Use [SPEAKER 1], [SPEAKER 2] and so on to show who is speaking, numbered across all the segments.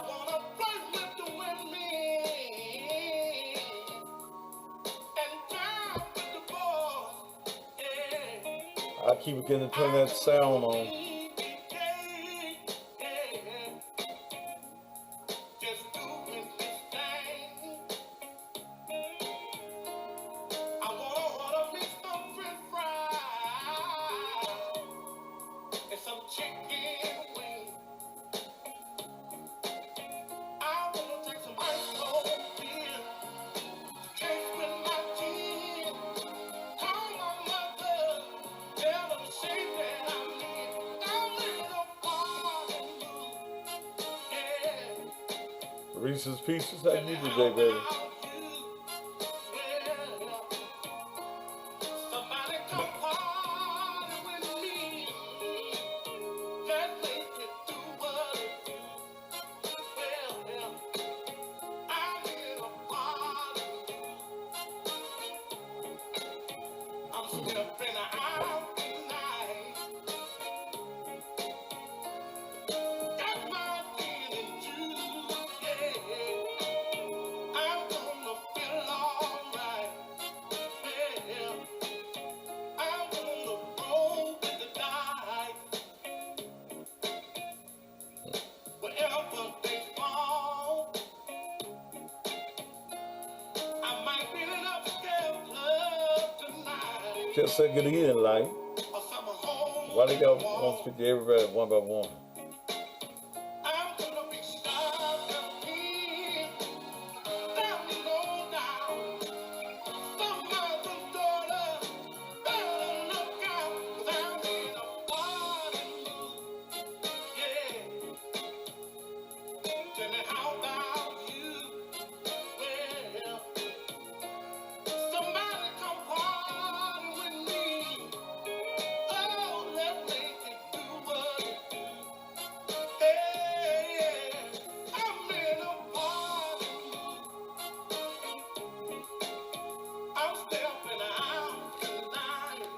[SPEAKER 1] wanna flirt with the women and drive with the boys. Yeah.
[SPEAKER 2] I keep getting to turn that sound on.
[SPEAKER 1] Just doing this thing. I wanna order me some french fries and some chicken wings. I wanna take some ice cold beer, taste with my kids. Call my mother, tell her the shape that I'm in. I'm in a party mood, yeah.
[SPEAKER 2] Reese's Pieces, how you today, baby?
[SPEAKER 1] Somebody come party with me. Let's make it do what it do. Well, I'm in a party. I'm stepping out tonight. Got my feeling juice, yeah. I'm gonna feel alright. Yeah, I'm gonna roll with the dice. Wherever they fall, I might be in an upscale club tonight.
[SPEAKER 2] Just say good evening, like.
[SPEAKER 1] Or some home.
[SPEAKER 2] Why they got want to speak to everybody one by one?
[SPEAKER 1] I'm gonna be starved of peace. Down low down. Some mother's daughter better look out. 'Cause I'm in a party mood. Yeah. Tell me how about you? Well, somebody come party with me. Oh, let's make it do what it do. Hey, yeah. I'm in a party mood. I'm stepping out tonight.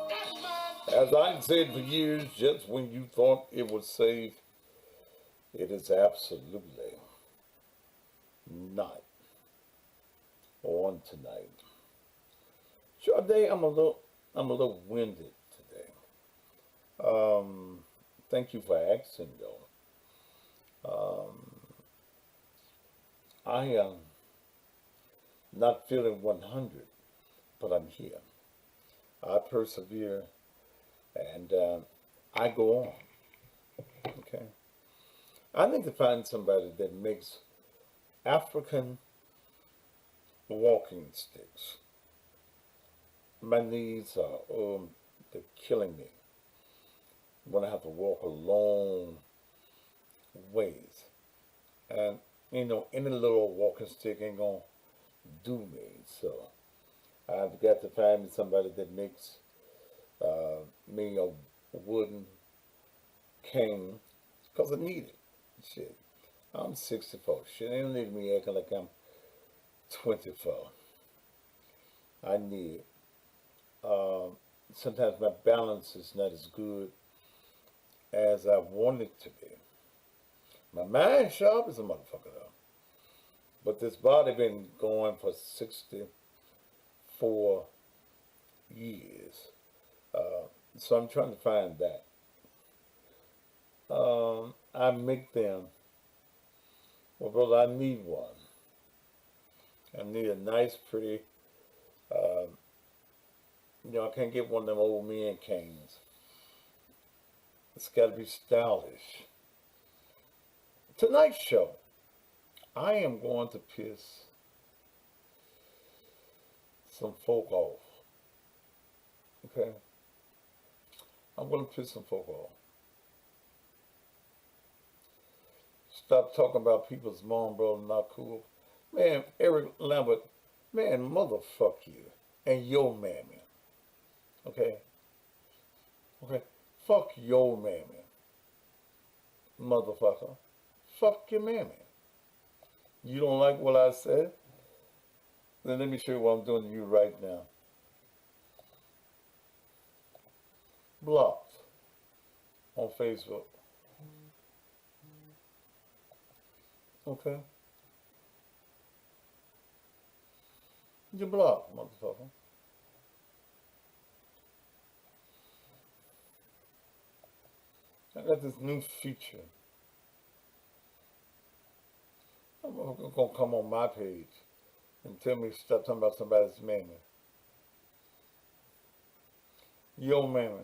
[SPEAKER 1] Got my
[SPEAKER 2] As I've said for years, just when you thought it was safe, it is absolutely not on tonight. Sade, I'm a little winded today. Thank you for asking, though. I am not feeling 100, but I'm here. I persevere, and I go on. Okay. I need to find somebody that makes African walking sticks. My knees are they're killing me when I have to walk a long ways. And any little walking stick ain't gonna do me. So I've got to find me somebody that makes me a wooden cane, because I need it. Shit. I'm 64. Shit, ain't need me acting like I'm 24. I need it. Sometimes my balance is not as good as I want it to be. My mind sharp as a motherfucker though. But this body been going for 64 years. So I'm trying to find that. I make them. Well, brother, I need one. I need a nice, pretty, I can't get one of them old men canes. It's got to be stylish. Tonight's show, I am going to piss some folk off. Okay? I'm going to piss some folk off. Stop talking about people's mom, bro, not cool. Man, Eric Lambert, man, motherfuck you and your mammy. Okay? Okay? Fuck your mammy, motherfucker. Fuck your mammy. You don't like what I said? Then let me show you what I'm doing to you right now. Blocked on Facebook. Okay? You blocked, motherfucker. I got this new feature. I'm gonna come on my page and tell me to stop talking about somebody's mammy. Yo, mammy.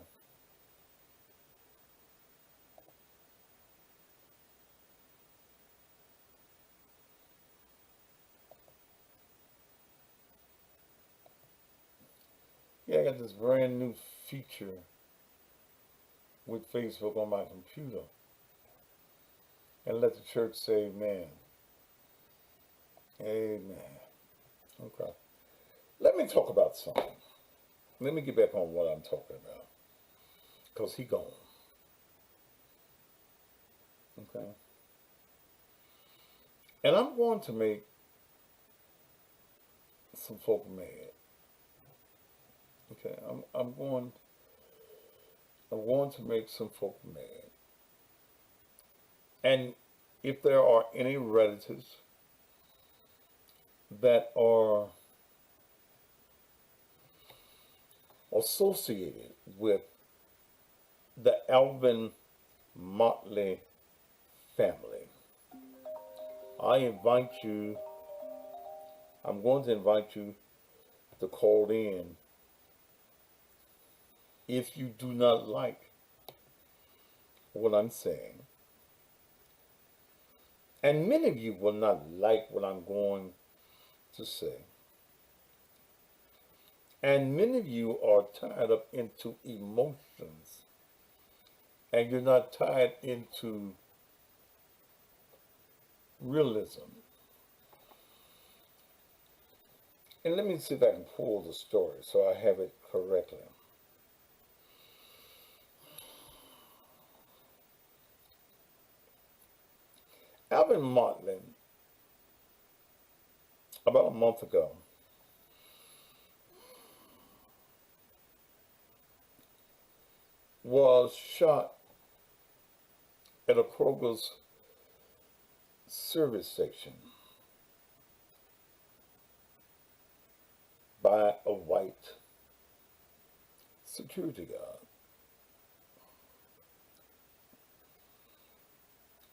[SPEAKER 2] Yeah, I got this brand new feature with Facebook on my computer. And let the church say amen. Amen. Okay. Let me talk about something. Let me get back on what I'm talking about. Because he gone. Okay. And I'm going to make some folk mad. Okay. I'm going to make some folk mad. And if there are any relatives that are associated with the Alvin Motley family, I invite you, I'm going to invite you to call in if you do not like what I'm saying. And many of you will not like what I'm going to say. And many of you are tied up into emotions and you're not tied into realism. And let me see if I can pull the story so I have it correctly. Alvin Motley, about a month ago, was shot at a Kroger's service station by a white security guard.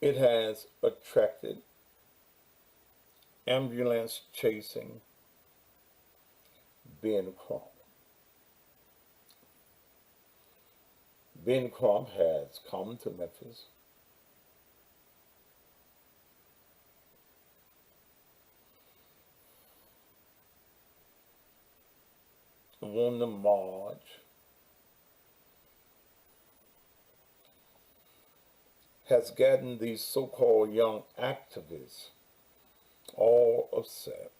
[SPEAKER 2] It has attracted ambulance chasing Ben Crump. Ben Crump has come to Memphis won the march, has gotten these so-called young activists all upset,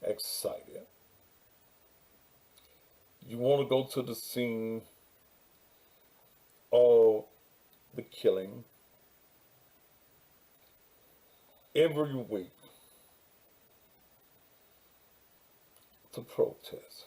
[SPEAKER 2] excited. You want to go to the scene of the killing every week to protest.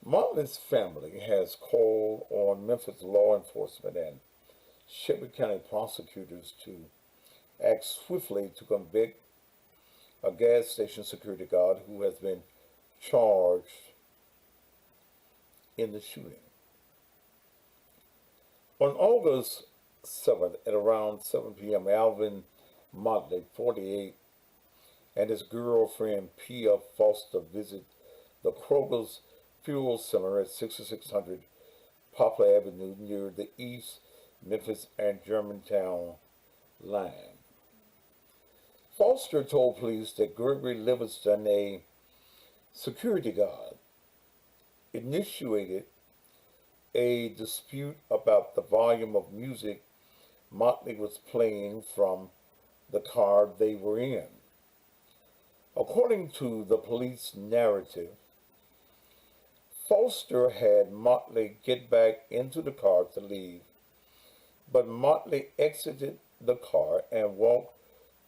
[SPEAKER 2] Martin's family has called on Memphis law enforcement and Shelby County prosecutors to act swiftly to convict a gas station security guard who has been charged in the shooting. On August 7th at around 7 p.m., Alvin Motley, 48, and his girlfriend Pia Foster visit the Kroger's Fuel Center at 6600 Poplar Avenue near the East Memphis and Germantown line. Foster told police that Gregory Livingston, a security guard, initiated a dispute about the volume of music Motley was playing from the car they were in. According to the police narrative, Foster had Motley get back into the car to leave, but Motley exited the car and walked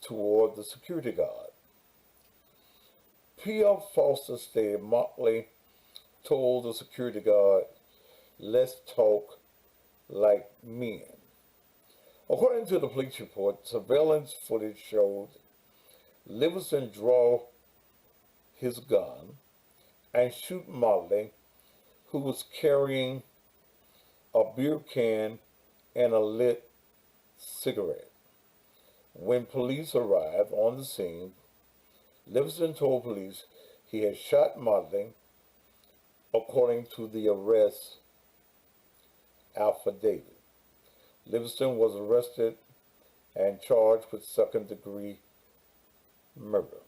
[SPEAKER 2] toward the security guard. P.F. Foster stated Motley told the security guard, "Let's talk like men." According to the police report, surveillance footage showed Livingston draw his gun and shoot Motley, who was carrying a beer can and a lit cigarette. When police arrived on the scene, Livingston told police he had shot Motley, according to the arrest affidavit. Livingston was arrested and charged with second-degree murder.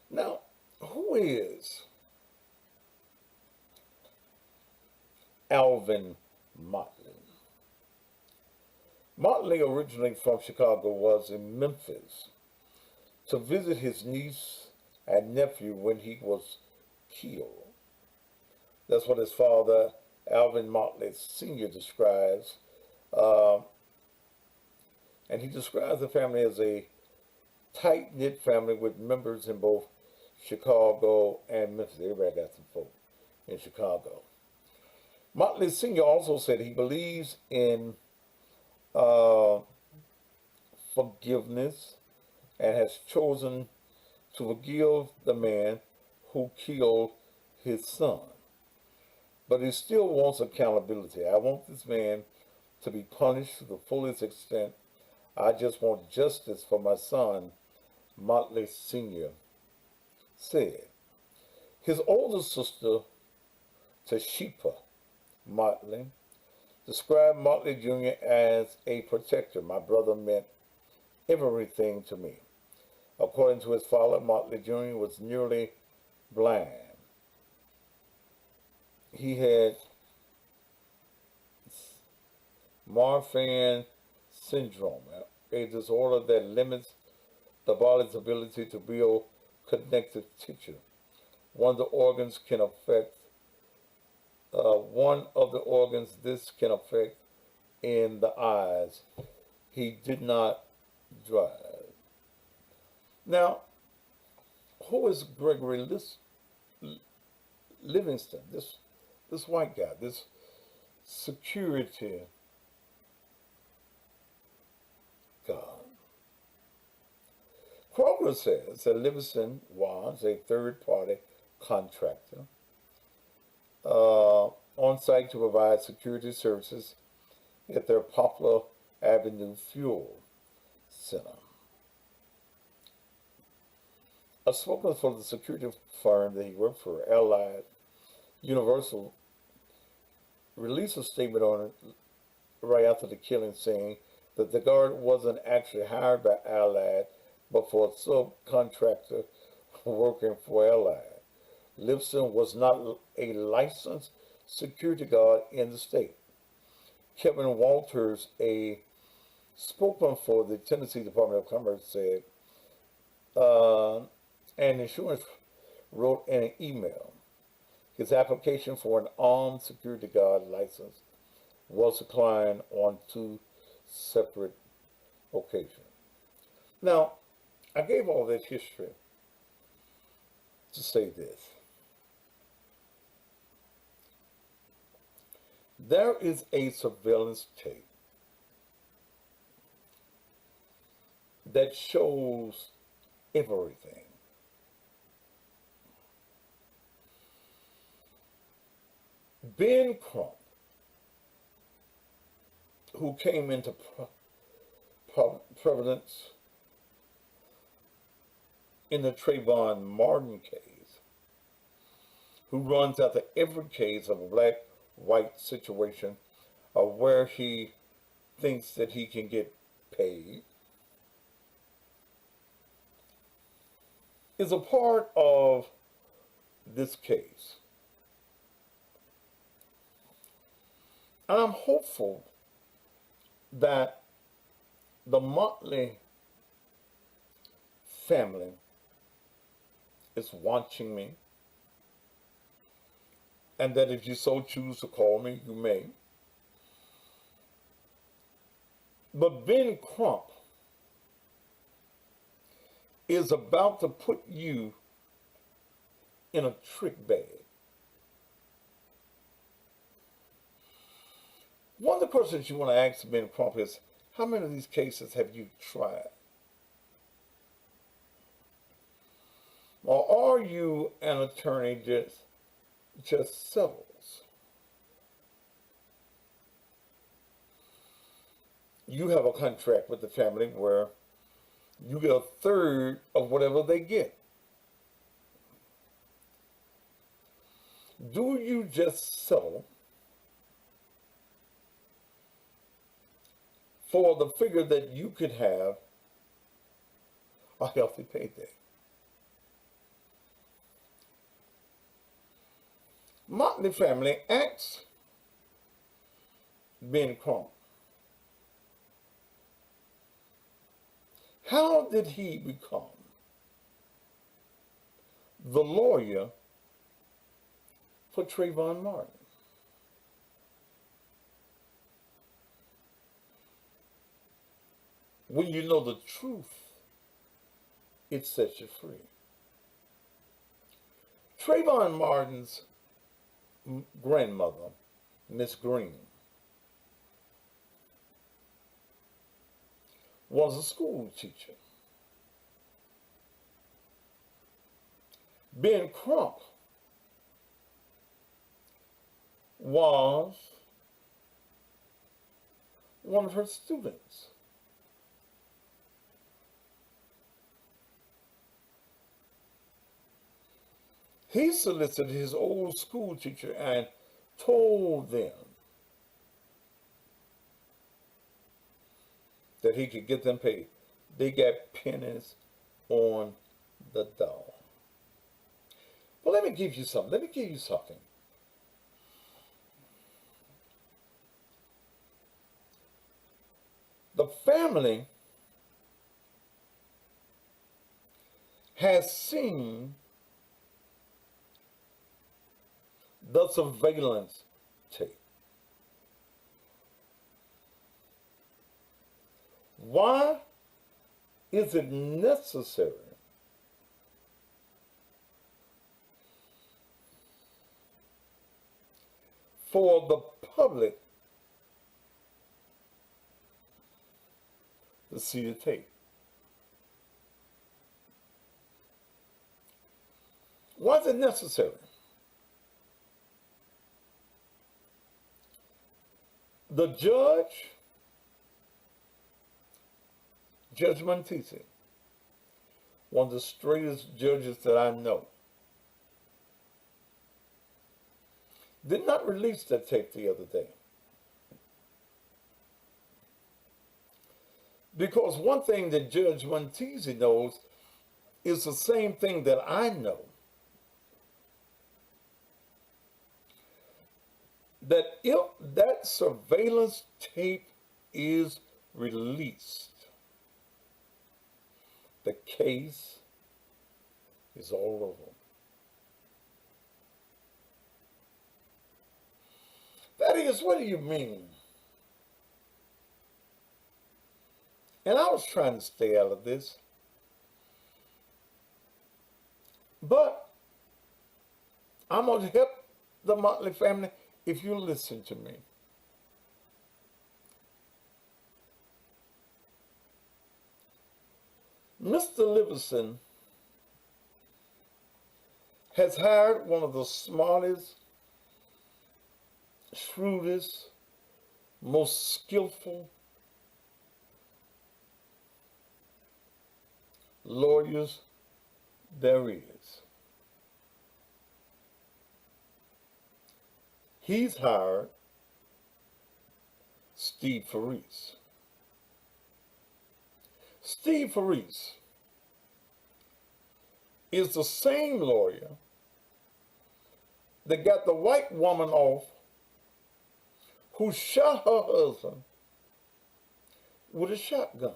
[SPEAKER 2] Now, who is Alvin Motley? Motley, originally from Chicago, was in Memphis to visit his niece and nephew when he was killed. That's what his father, Alvin Motley Sr., describes. Uh, and he describes the family as a tight-knit family with members in both Chicago and Memphis. Everybody got some folk in Chicago. Motley Sr. also said he believes in uh, forgiveness and has chosen to forgive the man who killed his son. But he still wants accountability. "I want this man to be punished to the fullest extent. I just want justice for my son," Motley Sr. said. His older sister, Tashipa Motley, described Motley Jr. as a protector. "My brother meant everything to me." According to his father, Motley Jr. was nearly blind. He had Marfan syndrome, a disorder that limits the body's ability to build connective tissue. One of the organs can affect. One of the organs this can affect in the eyes. He did not drive. Now, who is Gregory Livingston? This white guy, this security guard. Kroger says that Livingston was a third-party contractor on site to provide security services at their Poplar Avenue Fuel Center. A spokesman for the security firm that he worked for, Allied Universal, released a statement on it right after the killing, saying that the guard wasn't actually hired by Allied, but for a subcontractor working for Allied. Livingston was not a licensed security guard in the state. Kevin Walters, a spokesman for the Tennessee Department of Commerce, said, and insurance wrote in an email, his application for an armed security guard license was declined on 2 separate occasions. Now, I gave all that history to say this. There is a surveillance tape that shows everything. Ben Crump, who came into providence in the Trayvon Martin case, who runs after every case of a black-white situation of where he thinks that he can get paid, is a part of this case. And I'm hopeful that the Motley family is watching me, and that if you so choose to call me, you may. But Ben Crump is about to put you in a trick bag. question that you want to ask Ben Crump is, how many of these cases have you tried? Or are you an attorney just settles? You have a contract with the family where you get a third of whatever they get. Do you just settle for the figure that you could have a healthy payday? Motley family asks Ben Crump, how did he become the lawyer for Trayvon Martin? When you know the truth, it sets you free. Trayvon Martin's grandmother, Miss Green, was a school teacher. Ben Crump was one of her students. He solicited his old school teacher and told them that he could get them paid. They got pennies on the dollar. But let me give you something. The family has seen the surveillance tape. Why is it necessary for the public to see the tape? Why is it necessary? The judge, Judge Montesi, one of the straightest judges that I know, did not release that tape the other day. Because one thing that Judge Montesi knows is the same thing that I know. That if that surveillance tape is released, the case is all over. That is, what do you mean? And I was trying to stay out of this, but I'm going to help the Motley family if you listen to me. Mr. Livingston has hired one of the smartest, shrewdest, most skillful lawyers there is. He's hired Steve Faris. Steve Faris is the same lawyer that got the white woman off who shot her husband with a shotgun.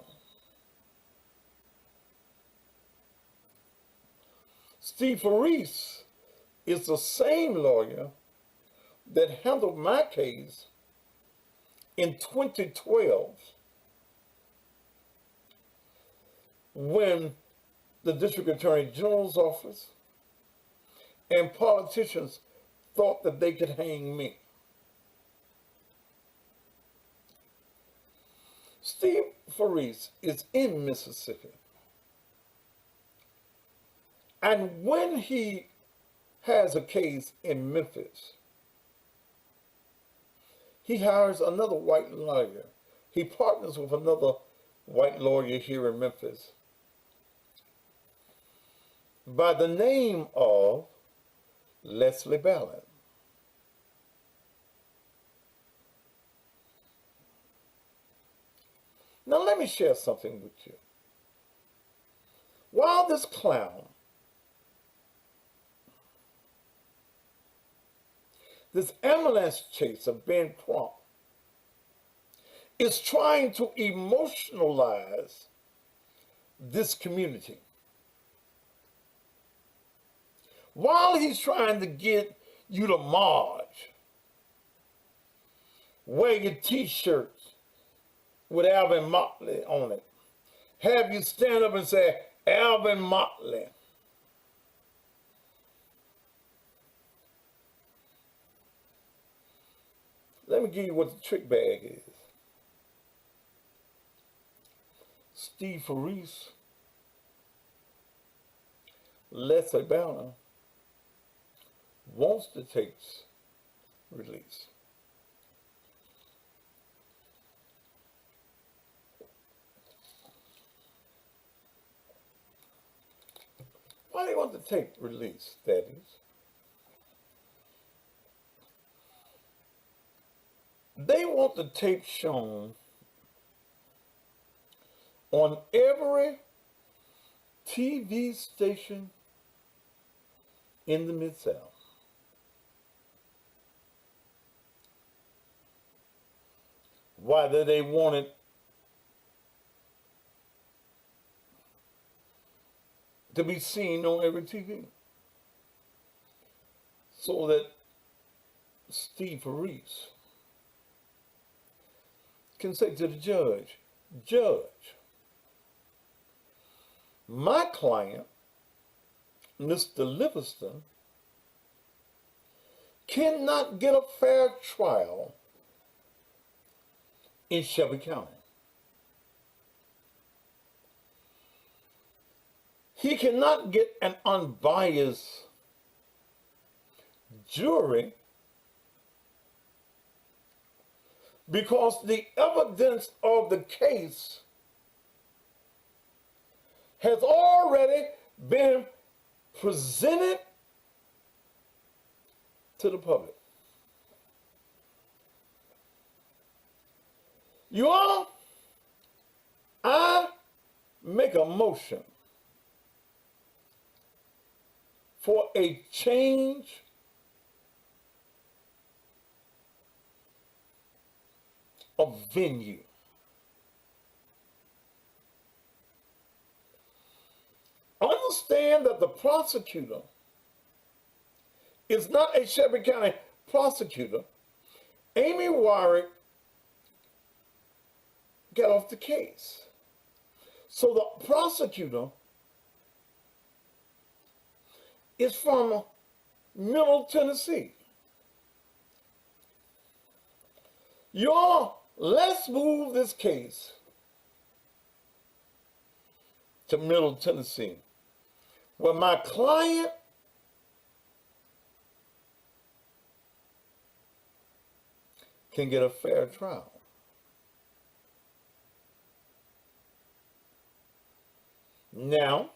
[SPEAKER 2] Steve Faris is the same lawyer that handled my case in 2012 when the District Attorney General's office and politicians thought that they could hang me. Steve Faris is in Mississippi. And when he has a case in Memphis, he hires another white lawyer. He partners with another white lawyer here in Memphis by the name of Leslie Ballard. Now let me share something with you. While this clown, this ambulance chaser, Ben Crump, is trying to emotionalize this community, while he's trying to get you to march, wear your t-shirts with Alvin Motley on it, have you stand up and say, Alvin Motley. Let me give you what the trick bag is. Steve Faris, Leslie Ballard wants the tapes released. Why do they want the tape released, that is? They want the tape shown on every TV station in the Mid-South. Why do they want it to be seen on every TV? So that Steve Faris can say to the judge, Judge, my client, Mr. Livingston, cannot get a fair trial in Shelby County. He cannot get an unbiased jury because the evidence of the case has already been presented to the public. You all, I make a motion for a change of venue. Understand that the prosecutor is not a Shelby County prosecutor. Amy Warwick got off the case. So the prosecutor is from Middle Tennessee. Y'all, let's move this case to Middle Tennessee, where my client can get a fair trial. Now,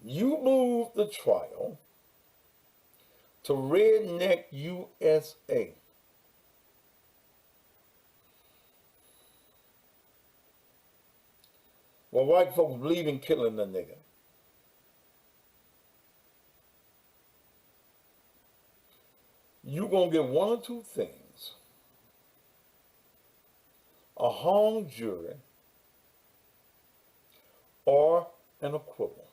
[SPEAKER 2] you move the trial to Redneck USA. Well, white folks believe in killing the nigger. You're going to get one or two things: a hung jury or an acquittal.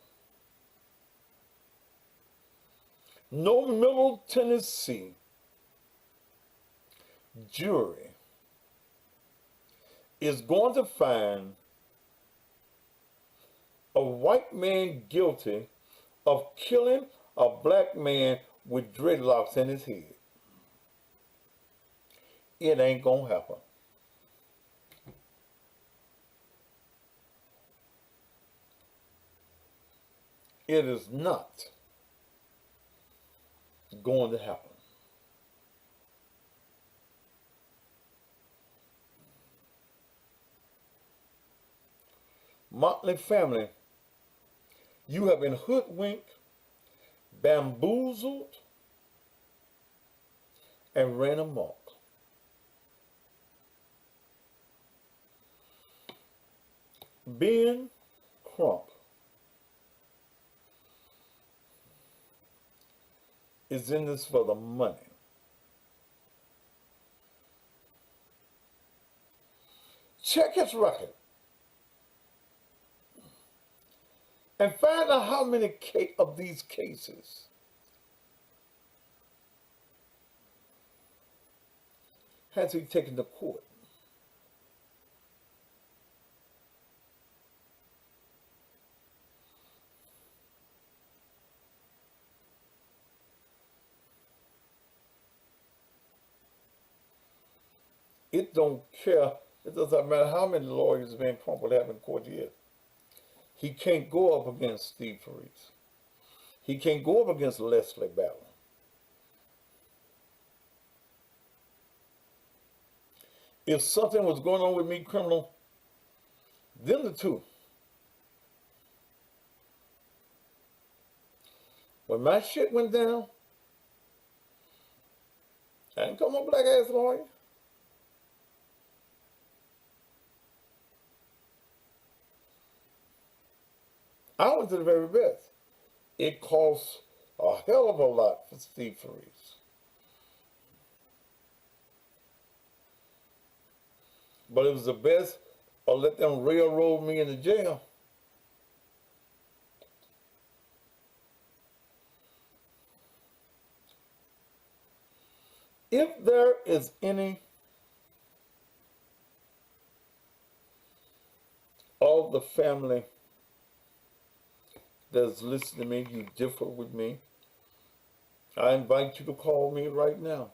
[SPEAKER 2] No Middle Tennessee jury is going to find a white man guilty of killing a black man with dreadlocks in his head. It ain't gonna happen. It is not going to happen. Motley family, you have been hoodwinked, bamboozled, and ran amok. Ben Crump is in this for the money. Check his record and find out how many of these cases has he taken to court. It don't care. It doesn't matter how many lawyers Ben Crump will have in court yet. He can't go up against Steve Faris. He can't go up against Leslie Ballard. If something was going on with me criminal, them the two. When my shit went down, I didn't call no black ass lawyer. I went to the very best. It costs a hell of a lot for Steve Faris. But it was the best, or let them railroad me into jail. If there is any of the family that's listening to me, you differ with me, I invite you to call me right now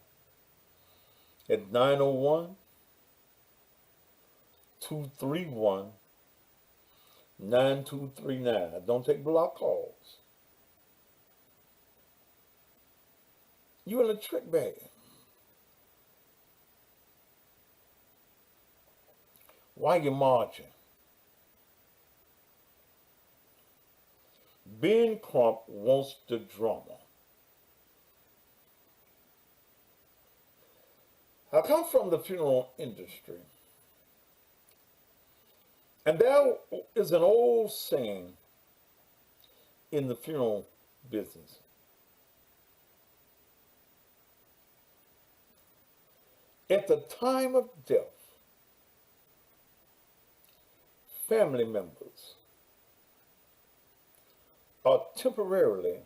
[SPEAKER 2] at 901-231-9239. I don't take block calls. You in a trick bag. Why you marching? Ben Crump wants the drama. I come from the funeral industry. And there is an old saying in the funeral business. At the time of death, family members are temporarily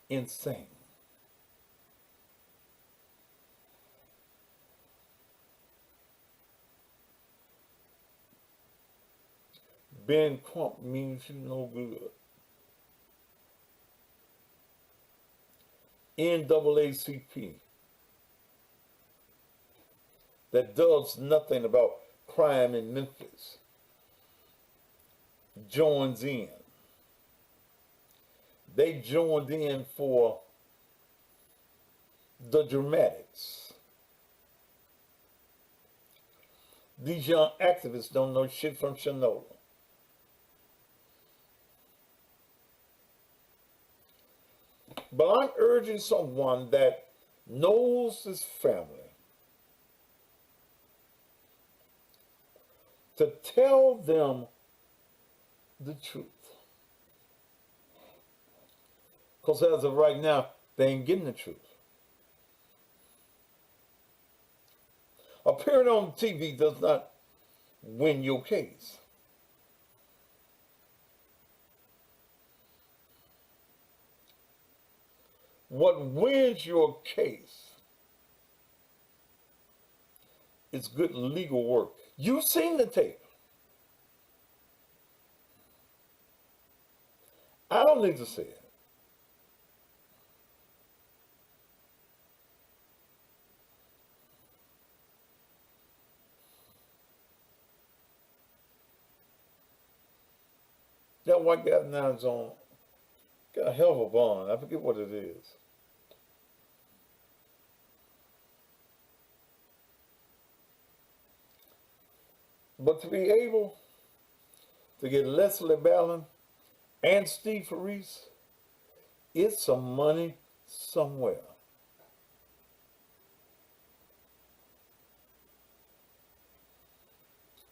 [SPEAKER 2] insane. Ben Crump means you no good. NAACP that does nothing about crime in Memphis joins in. They joined in for the dramatics. These young activists don't know shit from Shinola. But I'm urging someone that knows this family to tell them the truth. Because as of right now, they ain't getting the truth. Appearing on TV does not win your case. What wins your case is good legal work. You've seen the tape. I don't need to say it. that white guy now is on, got a hell of a bond. I forget what it is. But to be able to get Leslie Ballin and Steve Reese, it's some money somewhere.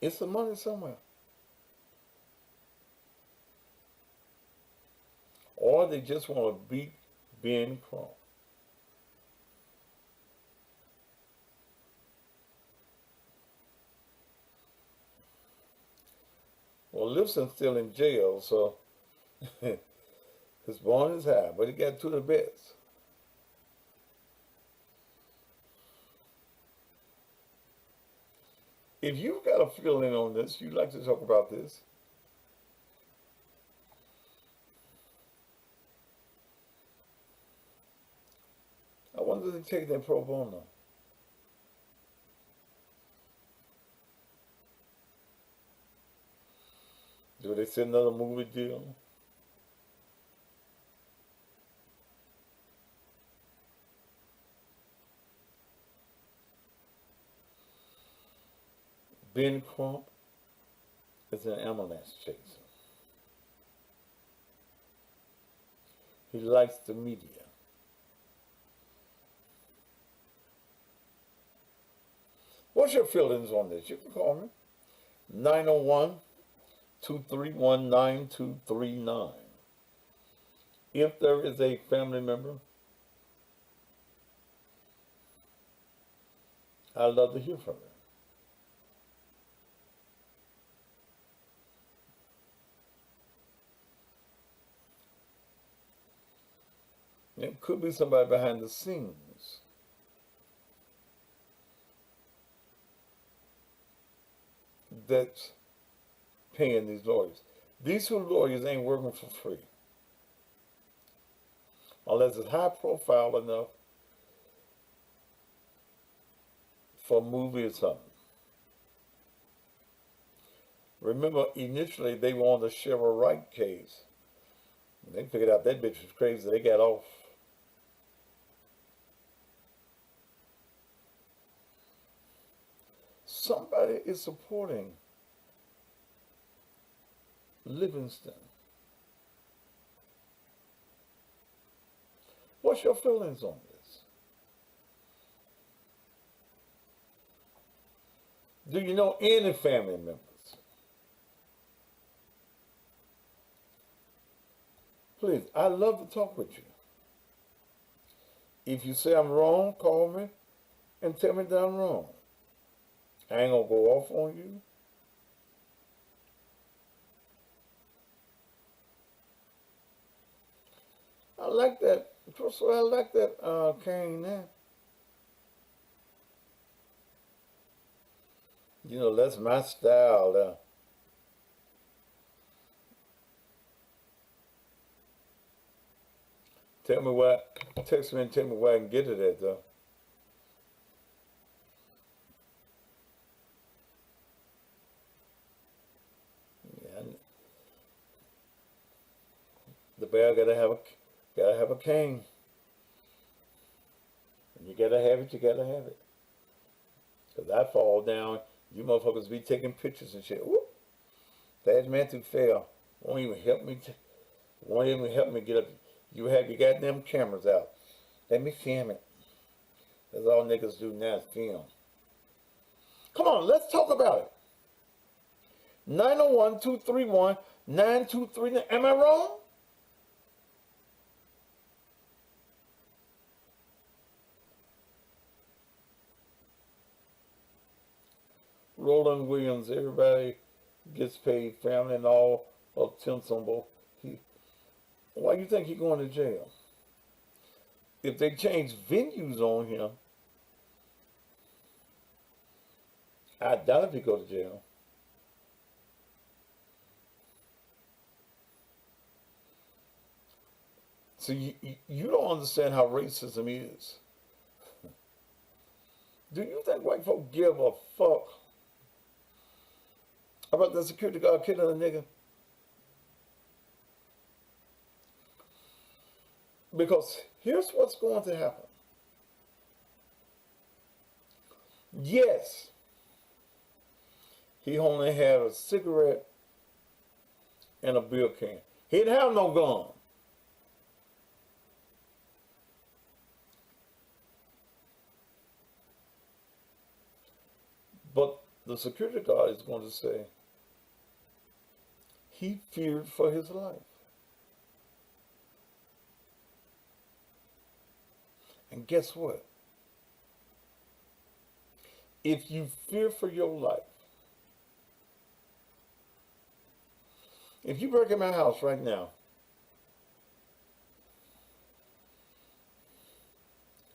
[SPEAKER 2] It's some money somewhere. Or they just want to beat Ben Crump. Well, Lipson's still in jail, so his bond is high, but he got two of the best. If you've got a feeling on this, you'd like to talk about this, I wonder if they take that pro bono. Do they send another movie deal? Ben Crump is an ambulance chaser. He likes the media. What's your feelings on this? You can call me. 901-231-9239. If there is a family member, I'd love to hear from you. It could be somebody behind the scenes that's paying these lawyers. These two lawyers ain't working for free. Unless it's high profile enough for a movie or something. Remember, initially they were on the Cheryl Wright case. They figured out that bitch was crazy. They got off. Somebody is supporting Livingston. What's your feelings on this? Do you know any family members? Please, I'd love to talk with you. If you say I'm wrong, call me and tell me that I'm wrong. I ain't gonna go off on you. I like that. First of all, I like that Kane there. You know, that's my style. Tell me what, text me and tell me where I can get it at, though. Yeah, the bear gotta have a cane. And you gotta have it, you gotta have it. Because I fall down, you motherfuckers be taking pictures and shit. Whoop. That man too fail. Won't even help me get up. You have your goddamn cameras out. Let me film it. That's all niggas do now is film. Come on, let's talk about it. 901-231-9239. Am I wrong? Roland Williams, everybody gets paid, family and all of Timsonville. Why do you think he's going to jail? If they change venues on him, I doubt if he go to jail. So you don't understand how racism is. Do you think white folk give a fuck about the security guard killing a nigga? Because here's what's going to happen. Yes, he only had a cigarette and a beer can. He didn't have no gun. But the security guard is going to say he feared for his life. And guess what? If you fear for your life, if you break in my house right now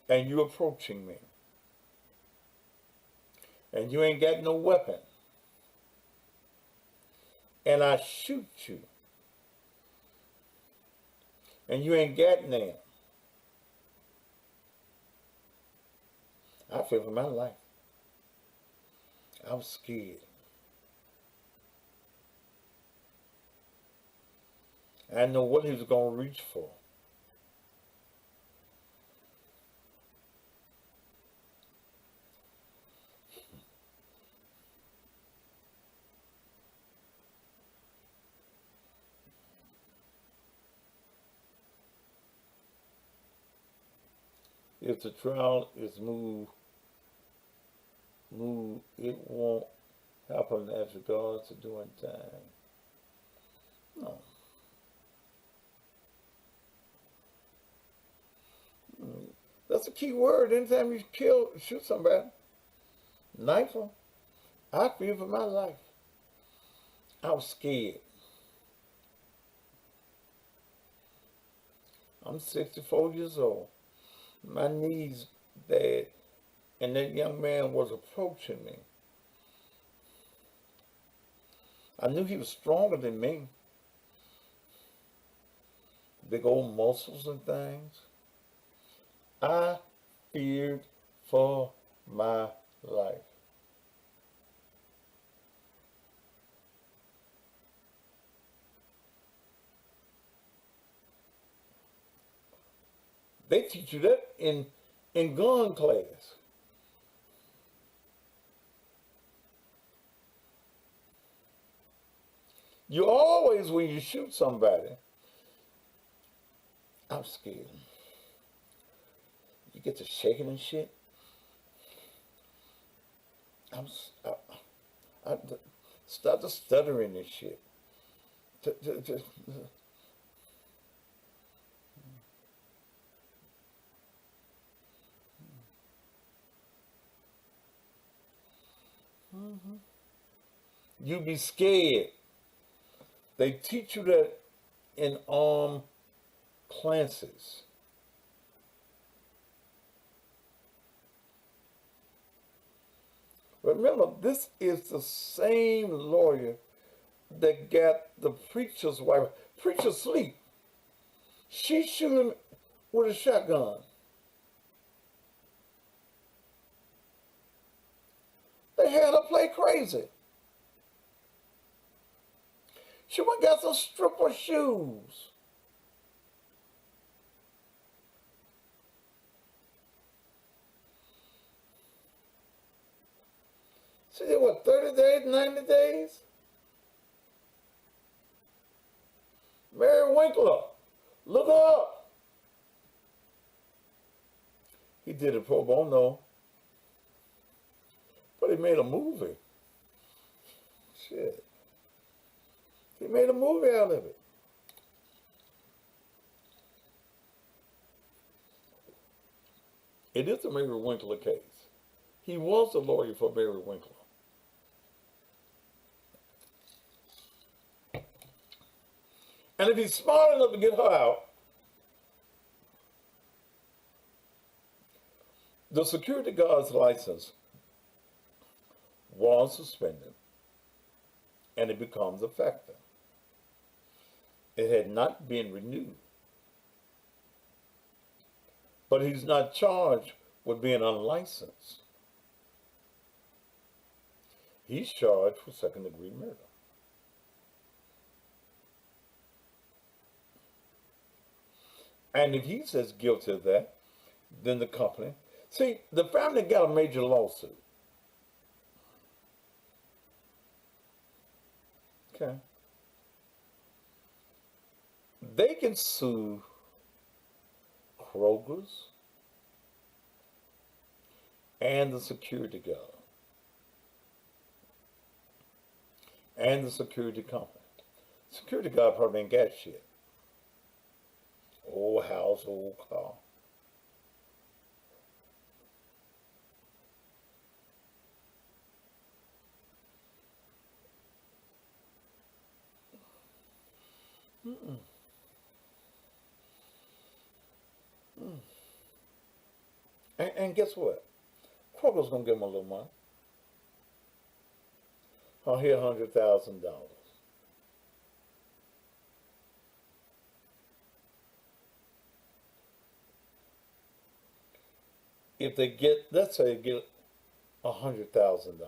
[SPEAKER 2] and you're approaching me and you ain't got no weapon and I shoot you and you ain't got none, I fear for my life. I was scared. I know what he was going to reach for. If the trial is moved, it won't happen as regards to doing time. No. That's a key word. Anytime you shoot somebody, knife them, I fear for my life. I was scared. I'm 64 years old. My knees bad, and that young man was approaching me. I knew he was stronger than me. Big old muscles and things. I feared for my life. They teach you that in gun class. You always, when you shoot somebody, I'm scared. You get to shaking and shit. I start to stuttering and shit. You be scared. They teach you that in armed classes. Remember, this is the same lawyer that got the preacher's wife. Preacher sleep. She shoot him with a shotgun. They had her play crazy. She went and got some stripper shoes. She did what, 30 days, 90 days? Mary Winkler, look her up. He did it pro bono, but he made a movie. Shit. He made a movie out of it. It is a Mary Winkler case. He was the lawyer for Mary Winkler. And if he's smart enough to get her out, the security guard's license was suspended and it becomes effective. It had not been renewed. But he's not charged with being unlicensed. He's charged for second-degree murder. And if he says guilty of that, then the company. See, the family got a major lawsuit. Okay. They can sue Kroger's and the security guard and the security company. Security guard probably ain't got shit. Old house, old car. Mm-mm. Mm. And guess what? Kroger's gonna give him a little money. I'll hear $100,000. If they get, let's say, they get $100,000,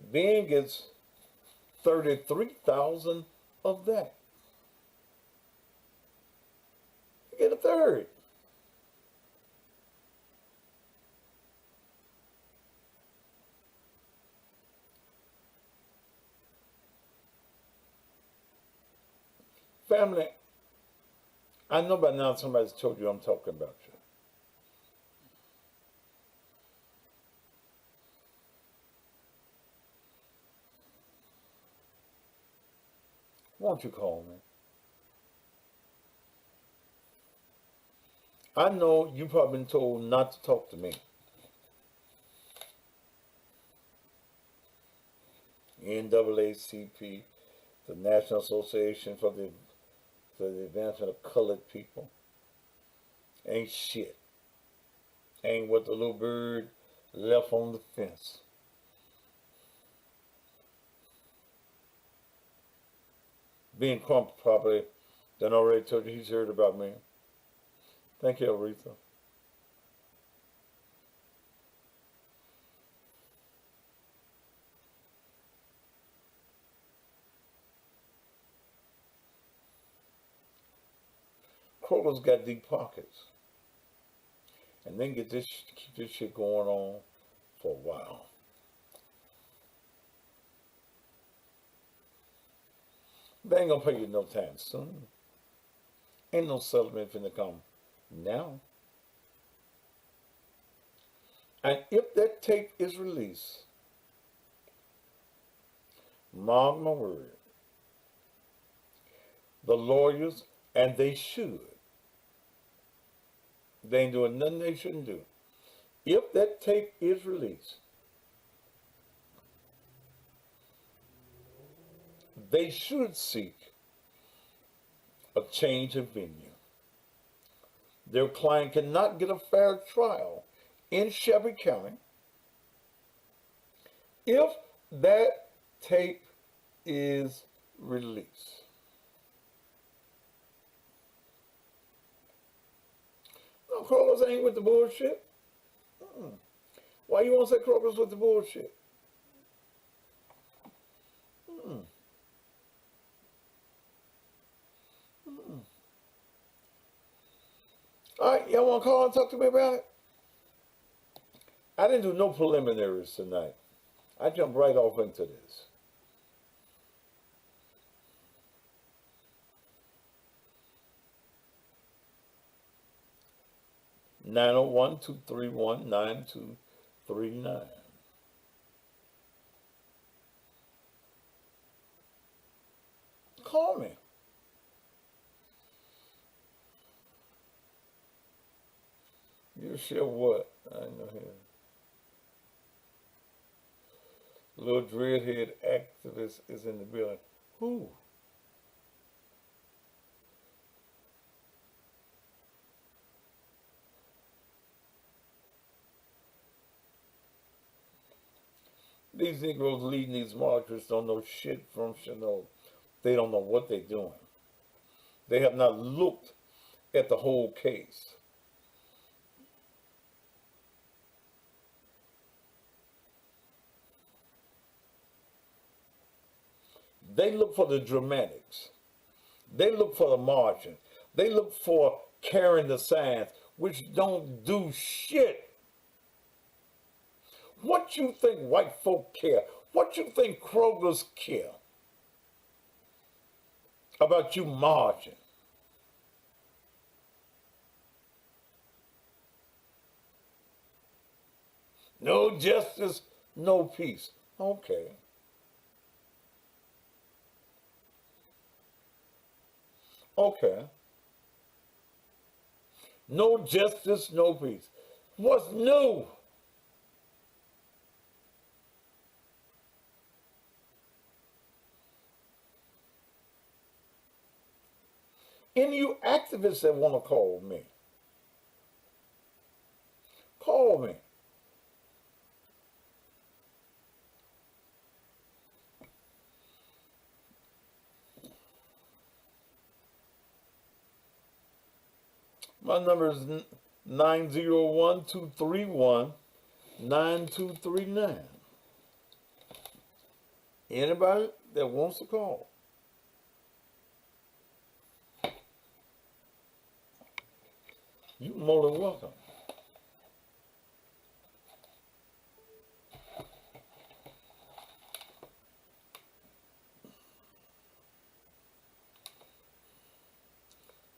[SPEAKER 2] Ben gets 33,000 of that. You get a third. Family, I know by now somebody's told you I'm talking about you. Why don't you call me? I know you've probably been told not to talk to me. NAACP, the National Association for the Advancement of Colored People, ain't shit. Ain't what the little bird left on the fence. Ben Crump probably done already told you he's heard about me. Thank you, Aretha. Kroger's got deep pockets. And then keep this shit going on for a while. They ain't gonna pay you no time soon. Ain't no settlement finna come now. And if that tape is released, mark my word, the lawyers, and they should, they ain't doing nothing they shouldn't do. If that tape is released, they should seek a change of venue. Their client cannot get a fair trial in Shelby County if that tape is released. No, Kroger's ain't with the bullshit. Mm-mm. Why you want to say Kroger's with the bullshit? Mm-mm. Mm-mm. All right, y'all want to call and talk to me about it? I didn't do no preliminaries tonight. I jumped right off into this. 901-231-9239. Call me. You sure what? I know him. Little dreadhead activist is in the building. Who? These Negroes leading these marchers don't know shit from Chanel. They don't know what they're doing. They have not looked at the whole case. They look for the dramatics. They look for the margin. They look for carrying the signs, which don't do shit. What you think white folk care? What you think Kroger's care about you margin? No justice, no peace. Okay. Okay. No justice, no peace. What's new? Any you activists that want to call me. My number is 901-231-9239. Anybody that wants to call. You're more than welcome.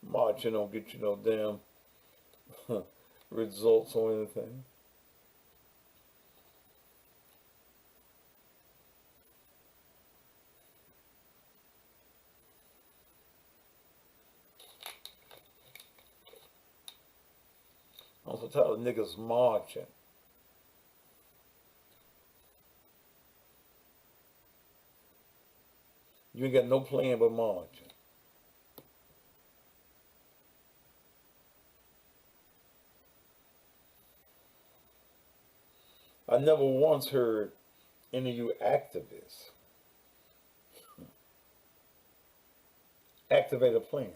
[SPEAKER 2] Marching don't get you no damn results or anything. I'm so tired of niggas marching. You ain't got no plan but marching. I never once heard any of you activists activate a plan.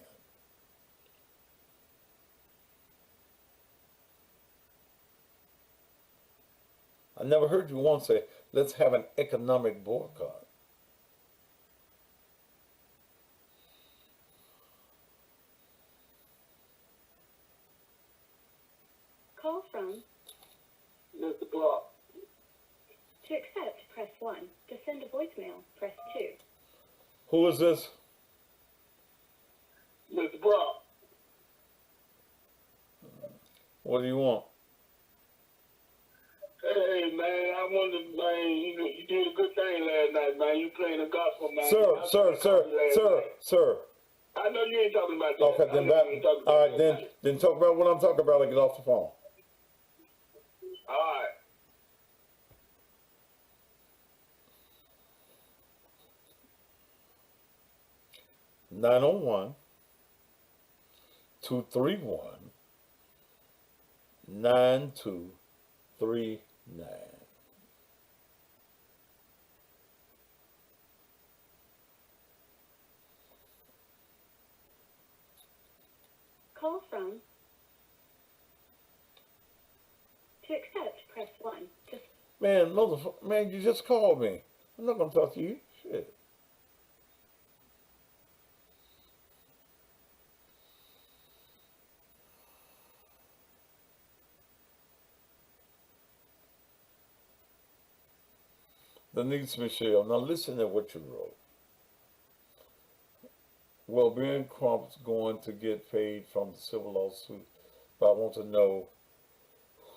[SPEAKER 2] I never heard you once say, let's have an economic boycott.
[SPEAKER 1] Call from Mr. Block. To accept, press 1. To send a voicemail, press 2.
[SPEAKER 2] Who is this?
[SPEAKER 1] Mr. Block.
[SPEAKER 2] What do you want?
[SPEAKER 1] Hey, man, I wonder, man, you did a good thing last night, man. You playing the gospel, man.
[SPEAKER 2] Sir.
[SPEAKER 1] I know you ain't talking about that.
[SPEAKER 2] Okay, then all right, then talk about what I'm talking about and get off the phone.
[SPEAKER 1] All right.
[SPEAKER 2] Nine oh 1-231-9239.
[SPEAKER 1] Call from. To accept, press 1.
[SPEAKER 2] Man, man, you just called me. I'm not gonna talk to you. Shit. Denise Michelle, now listen to what you wrote. Well, Ben Crump's going to get paid from the civil lawsuit, but I want to know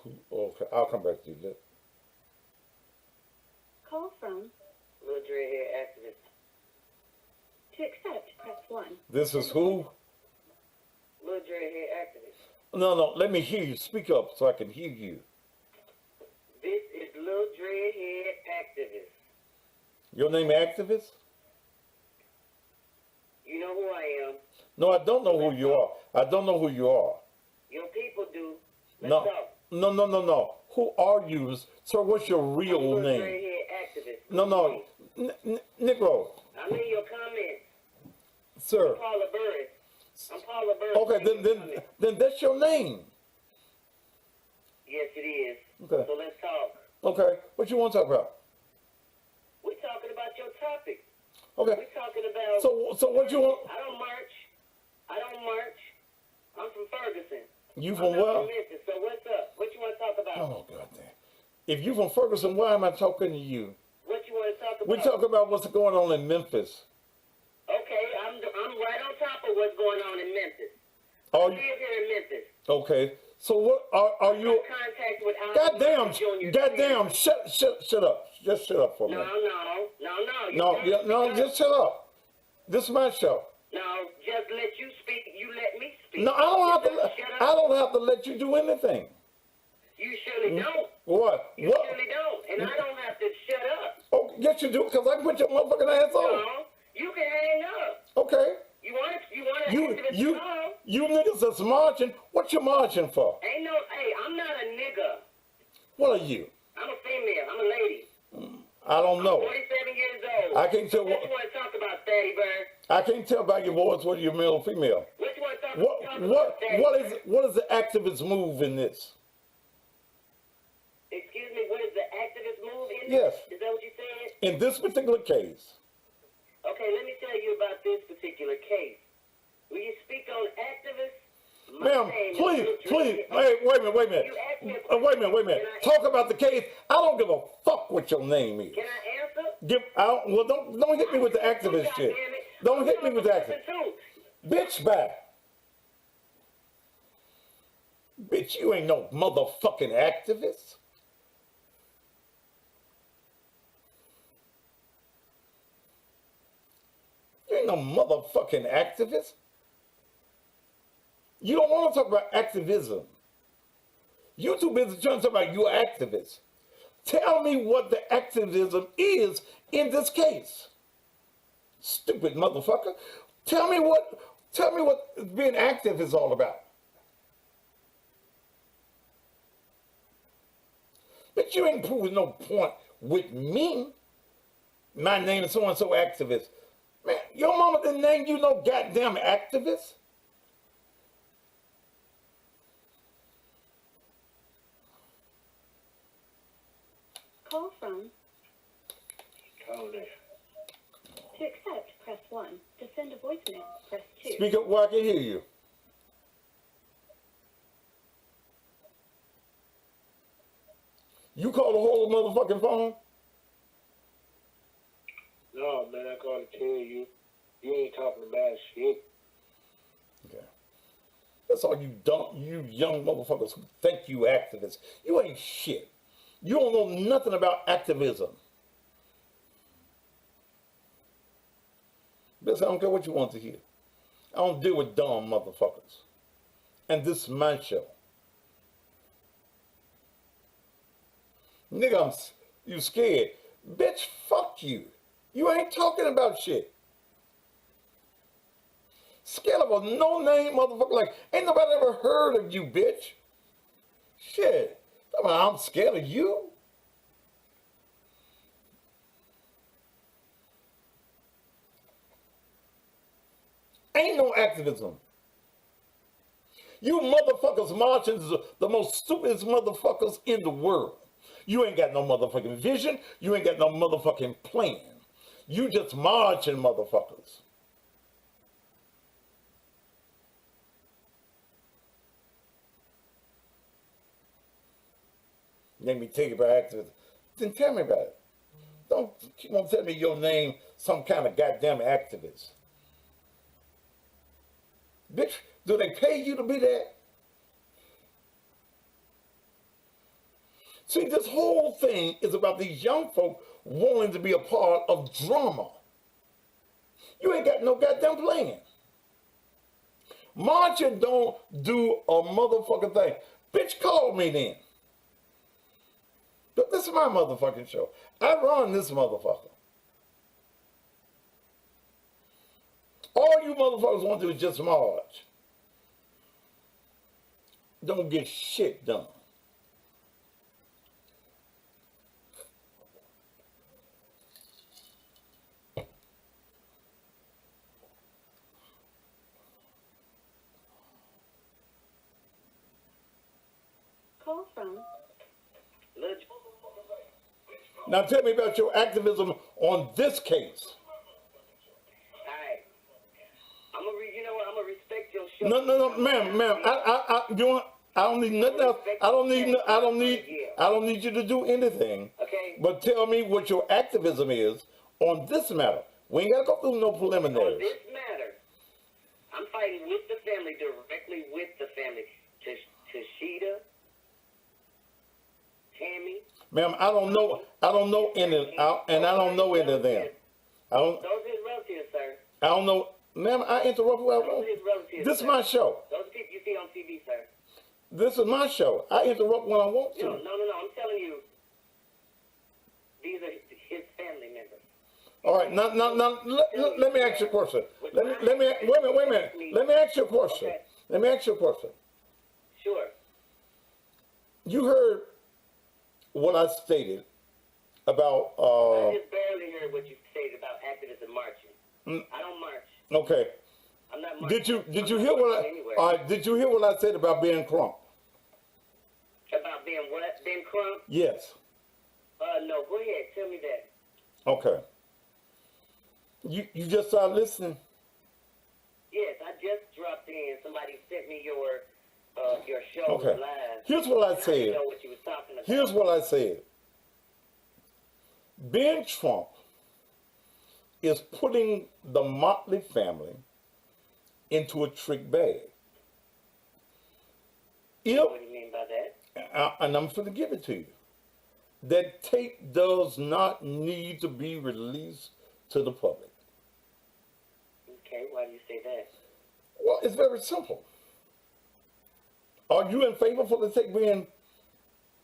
[SPEAKER 2] who. Okay, I'll come back to you.
[SPEAKER 1] Call from Little Dreadhead Activist. To accept, press 1.
[SPEAKER 2] This is who?
[SPEAKER 1] Little Dreadhead Activist.
[SPEAKER 2] No, let me hear you. Speak up so I can hear you.
[SPEAKER 1] This is Little Dreadhead Activist.
[SPEAKER 2] Your name Activist?
[SPEAKER 1] You know who I am.
[SPEAKER 2] No, I don't know who you are. I don't know who you are.
[SPEAKER 1] Your people do. Let's
[SPEAKER 2] No.
[SPEAKER 1] talk.
[SPEAKER 2] No. Who are you? Sir, what's your real
[SPEAKER 1] I'm
[SPEAKER 2] name?
[SPEAKER 1] Dreadhead Activist.
[SPEAKER 2] No. Negro.
[SPEAKER 1] I'm in your comments.
[SPEAKER 2] Sir.
[SPEAKER 1] I'm Paula Burris.
[SPEAKER 2] Okay, then that's your name.
[SPEAKER 1] Yes, it is.
[SPEAKER 2] Okay.
[SPEAKER 1] So let's talk.
[SPEAKER 2] Okay. What you want to talk about?
[SPEAKER 1] We're talking about your topic.
[SPEAKER 2] Okay.
[SPEAKER 1] We're talking about.
[SPEAKER 2] So what you want?
[SPEAKER 1] I don't march. I don't march. I'm from Ferguson.
[SPEAKER 2] You
[SPEAKER 1] I'm
[SPEAKER 2] from
[SPEAKER 1] not
[SPEAKER 2] where?
[SPEAKER 1] from Memphis. So what's up? What you want to talk about?
[SPEAKER 2] Oh goddamn! If you from Ferguson, why am I talking to you?
[SPEAKER 1] What you want to talk about?
[SPEAKER 2] We talk about what's going on in Memphis.
[SPEAKER 1] Okay, I'm right on top of what's going on in Memphis. I
[SPEAKER 2] Are
[SPEAKER 1] live
[SPEAKER 2] you
[SPEAKER 1] here in Memphis.
[SPEAKER 2] okay? So what are you?
[SPEAKER 1] Contact with Alvin
[SPEAKER 2] Goddamn!
[SPEAKER 1] Motley Jr.
[SPEAKER 2] Goddamn! Shut up! Just shut up for a
[SPEAKER 1] No,
[SPEAKER 2] minute.
[SPEAKER 1] no.
[SPEAKER 2] Just shut up. This is my show.
[SPEAKER 1] No, just let you speak. You let me speak.
[SPEAKER 2] No, I don't have to.
[SPEAKER 1] Shut
[SPEAKER 2] I
[SPEAKER 1] up.
[SPEAKER 2] don't have to let you do anything.
[SPEAKER 1] You surely don't.
[SPEAKER 2] What?
[SPEAKER 1] You
[SPEAKER 2] What?
[SPEAKER 1] surely don't. And I don't have to shut up.
[SPEAKER 2] Oh, yes, you do, because I can put your motherfucking ass on.
[SPEAKER 1] No, you can hang up.
[SPEAKER 2] Okay.
[SPEAKER 1] You want to
[SPEAKER 2] You niggas that's marching, what you marching for?
[SPEAKER 1] Ain't no, hey, I'm not a nigga.
[SPEAKER 2] What are you?
[SPEAKER 1] I'm a female. I'm a lady.
[SPEAKER 2] I don't know.
[SPEAKER 1] I'm 47 years old.
[SPEAKER 2] I can't tell
[SPEAKER 1] What you want to talk about, Fatty Bird?
[SPEAKER 2] I can't tell by your voice whether you're male or female.
[SPEAKER 1] What you want to talk about, Fatty Bird?
[SPEAKER 2] What is the activist move in this?
[SPEAKER 1] Excuse me, what is the activist move in
[SPEAKER 2] Yes.
[SPEAKER 1] this? Is that what you said?
[SPEAKER 2] In this particular case.
[SPEAKER 1] Okay, let me tell you about this particular case. Will you speak on activists?
[SPEAKER 2] Ma'am, please, hey, wait a minute. Wait a minute. Talk about the case. I don't give a fuck what your name is.
[SPEAKER 1] Can I answer?
[SPEAKER 2] Well, don't hit me with the activist shit. Don't hit me with the activist. Bitch, bye. Bitch, you ain't no motherfucking activist. You ain't no motherfucking activist. You don't want to talk about activism. You too busy trying to talk about you're activists. Tell me what the activism is in this case. Stupid motherfucker. Tell me what being active is all about. But you ain't proving no point with me. My name is so-and-so activist. Man, your mama didn't name you no goddamn activist.
[SPEAKER 3] Call from.
[SPEAKER 1] Call there.
[SPEAKER 3] To accept, press 1. To send a voicemail, press 2.
[SPEAKER 2] Speak up where I can hear you. You call the whole motherfucking phone?
[SPEAKER 1] No, man, I called to tell you. You ain't talking about shit.
[SPEAKER 2] Okay. That's all you young motherfuckers who think you activists. You ain't shit. You don't know nothing about activism. Listen, I don't care what you want to hear. I don't deal with dumb motherfuckers. And this is my show. Nigga, you scared. Bitch, fuck you. You ain't talking about shit. Scared of a no-name motherfucker like, ain't nobody ever heard of you, bitch. Shit. I'm scared of you. Ain't no activism. You motherfuckers marching is the most stupidest motherfuckers in the world. You ain't got no motherfucking vision. You ain't got no motherfucking plan. You just marching motherfuckers. Let me take it by activism. Then tell me about it. Don't keep on telling me your name, some kind of goddamn activist. Bitch, do they pay you to be that? See, this whole thing is about these young folk wanting to be a part of drama. You ain't got no goddamn plan. Marching don't do a motherfucking thing. Bitch, call me then. But this is my motherfucking show. I run this motherfucker. All you motherfuckers want to do is just march. Don't get shit done.
[SPEAKER 3] Call from.
[SPEAKER 2] Now tell me about your activism on this case. No, ma'am. I don't need nothing else. I don't need you to do anything.
[SPEAKER 1] Okay.
[SPEAKER 2] But tell me what your activism is on this matter. We ain't gotta go through no
[SPEAKER 1] On
[SPEAKER 2] preliminaries.
[SPEAKER 1] this matter, I'm fighting with the family, directly with the family. Tashida, Tammy.
[SPEAKER 2] Ma'am, I don't know any, and I don't know any of them.
[SPEAKER 1] Those are his relatives, sir.
[SPEAKER 2] I don't know, ma'am. I interrupt who I
[SPEAKER 1] Those are
[SPEAKER 2] want.
[SPEAKER 1] his relatives.
[SPEAKER 2] This is
[SPEAKER 1] sir.
[SPEAKER 2] my show.
[SPEAKER 1] Those are people you see on TV, sir.
[SPEAKER 2] This is my show. I interrupt when I want to.
[SPEAKER 1] No. I'm telling you, these are his family members.
[SPEAKER 2] All right, now, let me ask you a question. Wait a minute. Let me ask you a question.
[SPEAKER 1] Okay.
[SPEAKER 2] Let me ask you a question.
[SPEAKER 1] Sure.
[SPEAKER 2] You heard what I stated about,
[SPEAKER 1] I just barely heard what you said about activism marching. I don't march.
[SPEAKER 2] okay.
[SPEAKER 1] I'm not marching.
[SPEAKER 2] Did you hear what did you hear what I said about Ben Crump?
[SPEAKER 1] About Ben what? Ben Crump?
[SPEAKER 2] Yes.
[SPEAKER 1] No, go ahead. Tell me that.
[SPEAKER 2] Okay. You just started listening?
[SPEAKER 1] Yes, I just dropped in. Somebody sent me your show
[SPEAKER 2] Okay.
[SPEAKER 1] live.
[SPEAKER 2] Here's what I
[SPEAKER 1] I didn't
[SPEAKER 2] said.
[SPEAKER 1] know what you was talking about.
[SPEAKER 2] Here's what I said. Ben Trump is putting the Motley family into a trick bag.
[SPEAKER 1] What do you mean by that?
[SPEAKER 2] And I'm going to give it to you. That tape does not need to be released to the public.
[SPEAKER 1] Okay, why do you say that?
[SPEAKER 2] Well, it's very simple. Are you in favor for the tape being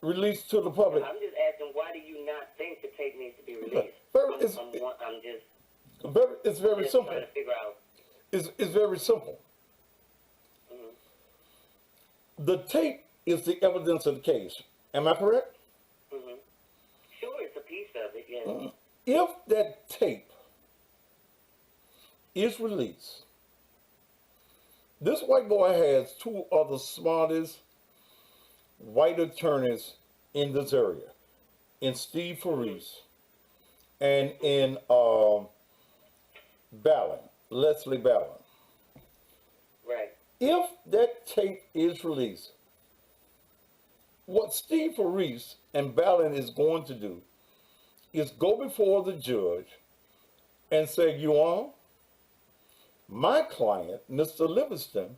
[SPEAKER 2] released to the public?
[SPEAKER 1] I'm just asking, why do you not think the tape needs to be released?
[SPEAKER 2] It's very
[SPEAKER 1] just
[SPEAKER 2] simple.
[SPEAKER 1] trying to figure out.
[SPEAKER 2] It's very simple.
[SPEAKER 1] Mm-hmm.
[SPEAKER 2] The tape is the evidence of the case. Am I correct?
[SPEAKER 1] Mm-hmm. Sure, it's a piece of it, yes.
[SPEAKER 2] If that tape is released, this white boy has two of the smartest white attorneys in this area, in Steve Faris and in Leslie Ballin.
[SPEAKER 1] Right.
[SPEAKER 2] If that tape is released, what Steve Faris and Ballin is going to do is go before the judge and say, "You all, my client, Mr. Livingston,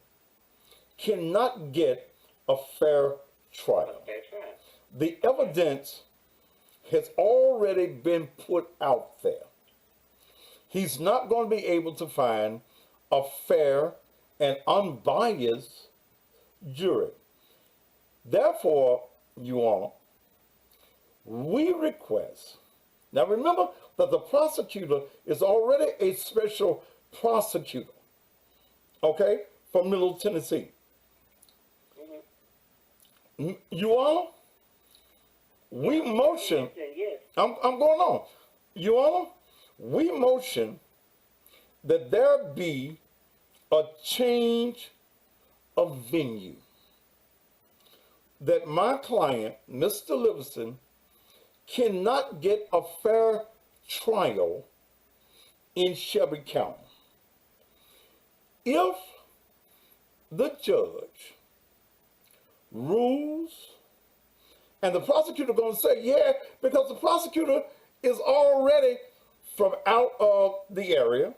[SPEAKER 2] cannot get a fair trial.
[SPEAKER 1] Okay, try.
[SPEAKER 2] The evidence has already been put out there. He's not going to be able to find a fair and unbiased jury. Therefore, you all, we request." Now remember that the prosecutor is already a special prosecutor, okay, from Middle Tennessee.
[SPEAKER 1] Mm-hmm.
[SPEAKER 2] You all, we motion,
[SPEAKER 1] Yes.
[SPEAKER 2] I'm going on. You all, we motion that there be a change of venue. That my client, Mr. Livingston, cannot get a fair trial in Shelby County. If the judge rules, and the prosecutor going to say, yeah, because the prosecutor is already from out of the area.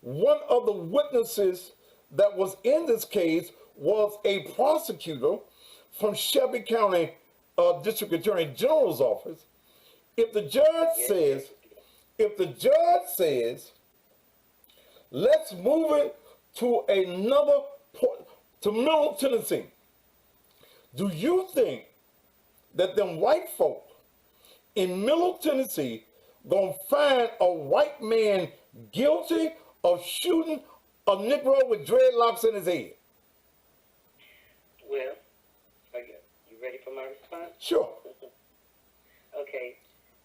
[SPEAKER 2] One of the witnesses that was in this case was a prosecutor from Shelby County District Attorney General's office. If the judge says, let's move it to another point, to Middle Tennessee, do you think that them white folk in Middle Tennessee gonna find a white man guilty of shooting a Negro with dreadlocks in his head?
[SPEAKER 1] Well, you ready for my response?
[SPEAKER 2] Sure.
[SPEAKER 1] Okay,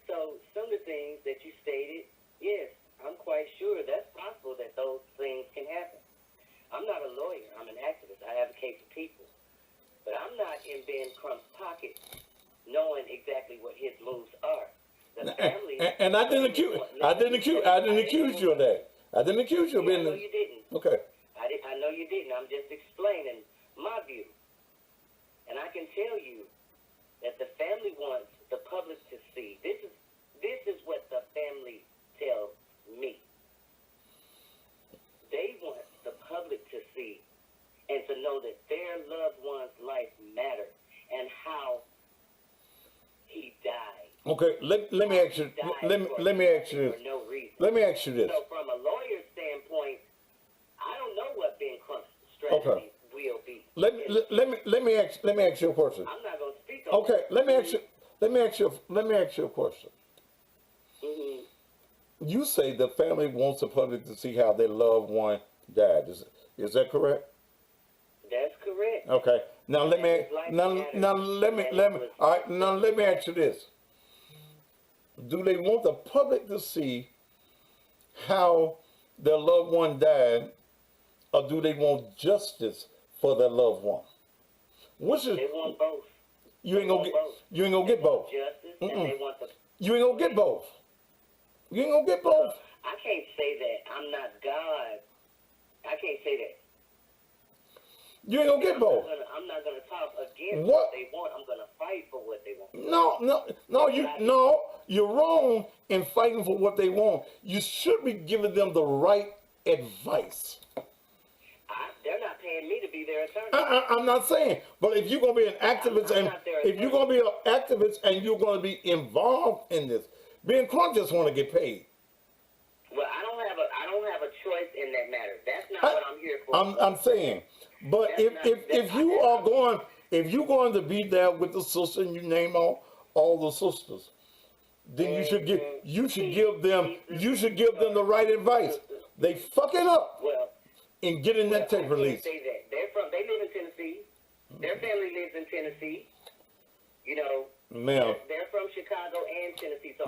[SPEAKER 1] so some of the things that you stated, yes, I'm quite sure that's possible that those things can happen. I'm not a lawyer. I'm an activist. I advocate for people. But I'm not in Ben Crump's pocket knowing exactly what his moves are. The family...
[SPEAKER 2] And I didn't accuse you of that. I didn't accuse you of being...
[SPEAKER 1] I know you didn't.
[SPEAKER 2] Okay.
[SPEAKER 1] I know you didn't. I'm just explaining my view. And I can tell you that the family wants the public to see. This is what the family tells me. They want the public to see and to know that their loved one's life mattered and how he died.
[SPEAKER 2] Okay, let me ask you. Let me ask you
[SPEAKER 1] For
[SPEAKER 2] this.
[SPEAKER 1] no reason.
[SPEAKER 2] Let me ask you this.
[SPEAKER 1] So from a lawyer's standpoint, I don't know what Ben Crump's strategy will be.
[SPEAKER 2] Let me ask you a question.
[SPEAKER 1] I'm not going to speak on
[SPEAKER 2] Okay,
[SPEAKER 1] that.
[SPEAKER 2] let me ask you a question.
[SPEAKER 1] Mhm.
[SPEAKER 2] You say the family wants the public to see how their loved one died. Is that correct?
[SPEAKER 1] That's correct.
[SPEAKER 2] Okay. Now let me all right, now let me ask you this. Do they want the public to see how their loved one died, or do they want justice for their loved one? Which is
[SPEAKER 1] They want both.
[SPEAKER 2] you ain't gonna get both.
[SPEAKER 1] Justice, and they want the.
[SPEAKER 2] You ain't gonna get both. You ain't gonna get both.
[SPEAKER 1] I can't say that. I'm not God. I can't say that.
[SPEAKER 2] You ain't gonna get both.
[SPEAKER 1] I'm not gonna talk against
[SPEAKER 2] What?
[SPEAKER 1] what they want. I'm gonna fight for what they want.
[SPEAKER 2] No, you're wrong in fighting for what they want. You should be giving them the right advice.
[SPEAKER 1] They're not paying me to be their attorney.
[SPEAKER 2] I'm not saying, but if you're gonna be an activist
[SPEAKER 1] I'm not their
[SPEAKER 2] if you're gonna be an activist and you're gonna be involved in this, Ben Crump just want to get paid.
[SPEAKER 1] Well, I don't have a choice in that matter. That's not what I'm here for.
[SPEAKER 2] I'm saying, but if you're going to be there with the sister and you name all the sisters, then you should give them the right advice. They fucking up in getting that tape release.
[SPEAKER 1] Say that. They live in Tennessee. Their family lives in Tennessee. You know,
[SPEAKER 2] Ma'am,
[SPEAKER 1] they're from Chicago and Tennessee. So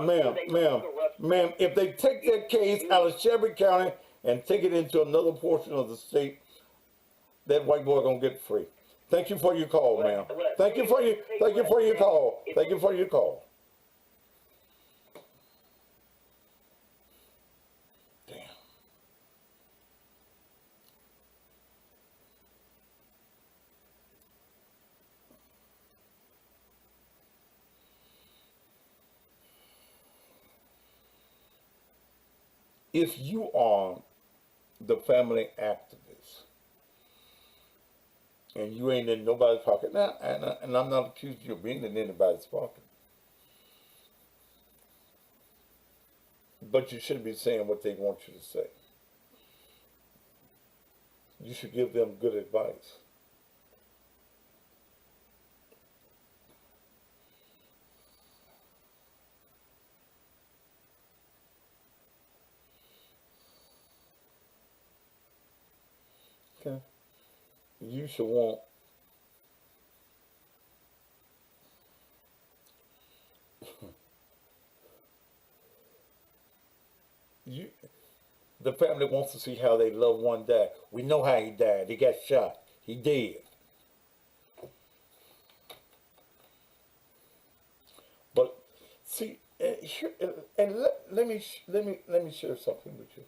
[SPEAKER 2] ma'am, if they take that case out of Shelby County and take it into another portion of the state, that white boy gonna get free. Thank you for your call, ma'am. Thank you for your call. Thank you for your call. Damn. If you are the family activist and you ain't in nobody's pocket now, and I'm not accusing you of being in anybody's pocket, but you shouldn't be saying what they want you to say. You should give them good advice. Okay. You should want the family wants to see how their loved one died. We know how he died. He got shot. He dead. But see, let me share something with you.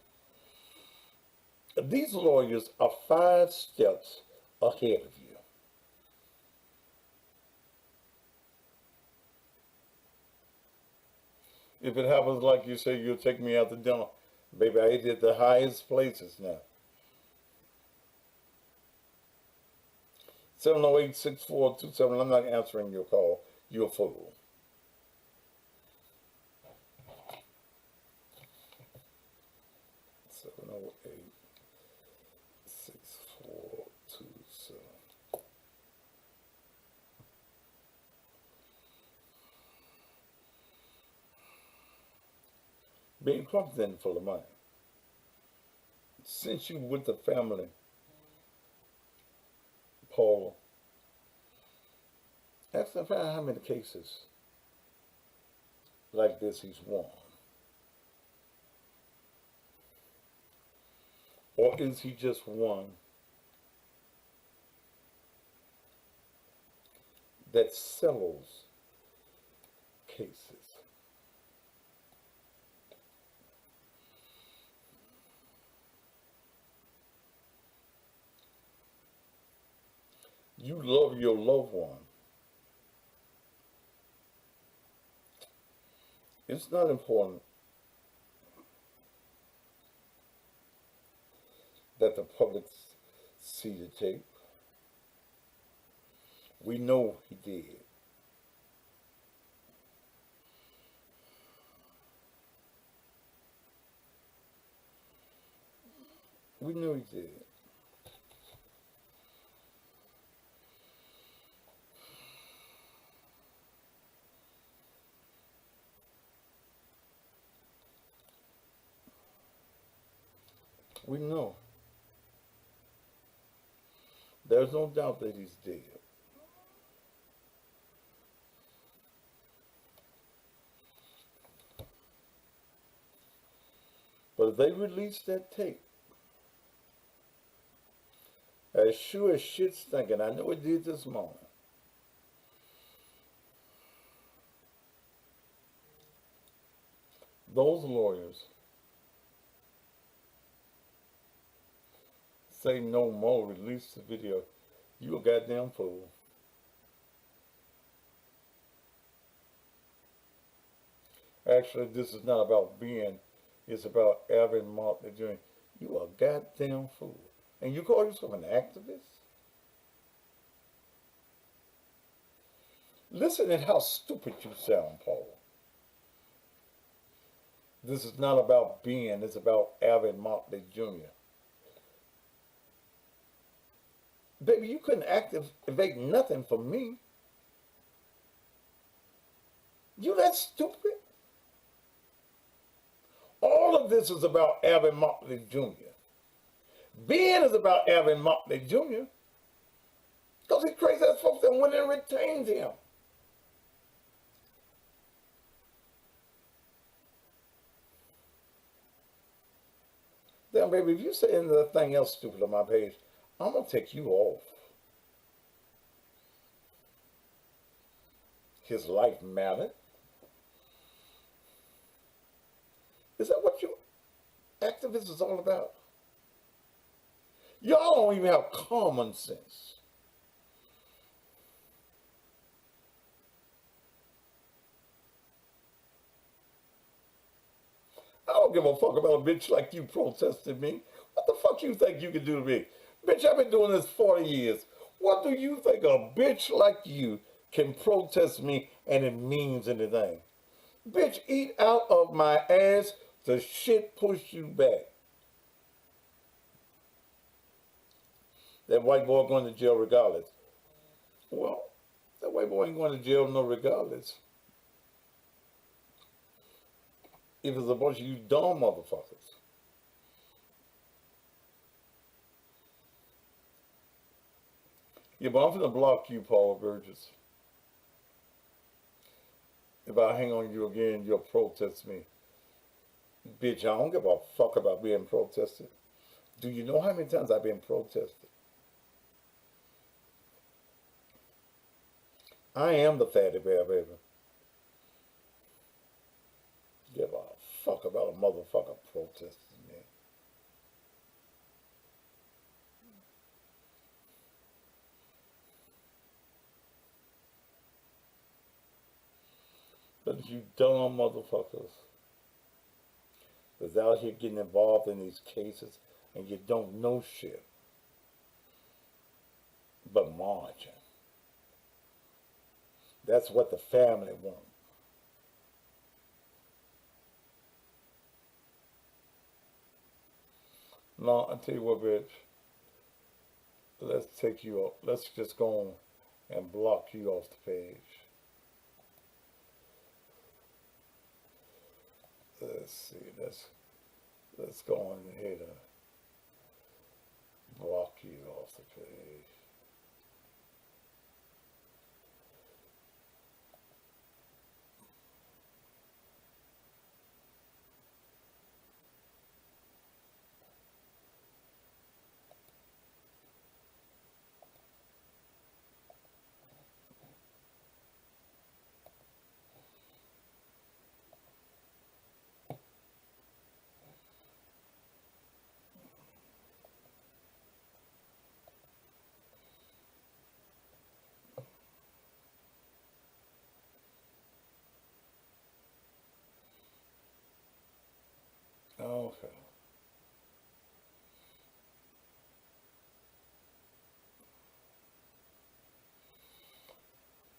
[SPEAKER 2] These lawyers are 5 steps ahead of you. If it happens like you say, you'll take me out to dinner. Baby, I ate at the highest places now. 708-6427. I'm not answering your call. You're a fool. Ben Crump's in full of money. Since you with the family, Paul, ask him how many cases like this he's won. Or is he just one that settles cases? You love your loved one. It's not important that the public see the tape. We know he did. We knew he did. We know. There's no doubt that he's dead. But if they release that tape, as sure as shit's thinking, I know it did this morning, those lawyers say no more, release the video. You a goddamn fool. Actually, this is not about being, it's about Alvin Motley Jr. You a goddamn fool. And you call yourself an activist? Listen at how stupid you sound, Paul. This is not about being, it's about Alvin Motley Jr. Baby, you couldn't activate nothing for me. You that stupid? All of this is about Alvin Motley Jr. Being is about Alvin Motley Jr. Because he crazy ass folks that went and retained him. Damn, baby, if you say anything else stupid on my page, I'm going to take you off. His life mattered. Is that what you activists is all about? Y'all don't even have common sense. I don't give a fuck about a bitch like you protesting me. What the fuck you think you can do to me? Bitch, I've been doing this 40 years. What do you think a bitch like you can protest me and it means anything? Bitch, eat out of my ass, the shit push you back. That white boy going to jail regardless. Well, that white boy ain't going to jail no regardless. If it's a bunch of you dumb motherfuckers. Yeah, but I'm gonna block you, Paul Burgess. If I hang on you again, you'll protest me. Bitch, I don't give a fuck about being protested. Do you know how many times I've been protested? I am the fatty bear, baby. Give a fuck about a motherfucker protesting me. But you dumb motherfuckers that's out here getting involved in these cases and you don't know shit but margin. That's what the family wants. No, I tell you what, bitch. Let's take you off. Let's just go on and block you off the page. Let's see. Let's go on ahead and block you off the page.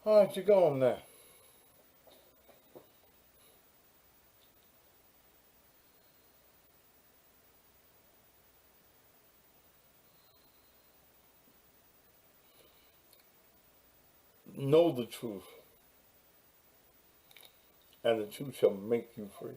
[SPEAKER 2] All right, you go on now. Know the truth, and the truth shall make you free.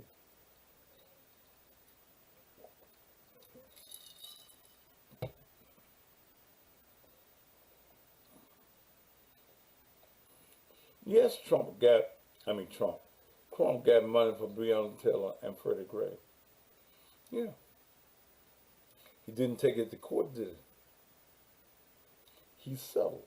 [SPEAKER 2] Yes, Crump got money from Breonna Taylor and Freddie Gray. Yeah. He didn't take it to court, did he? He settled.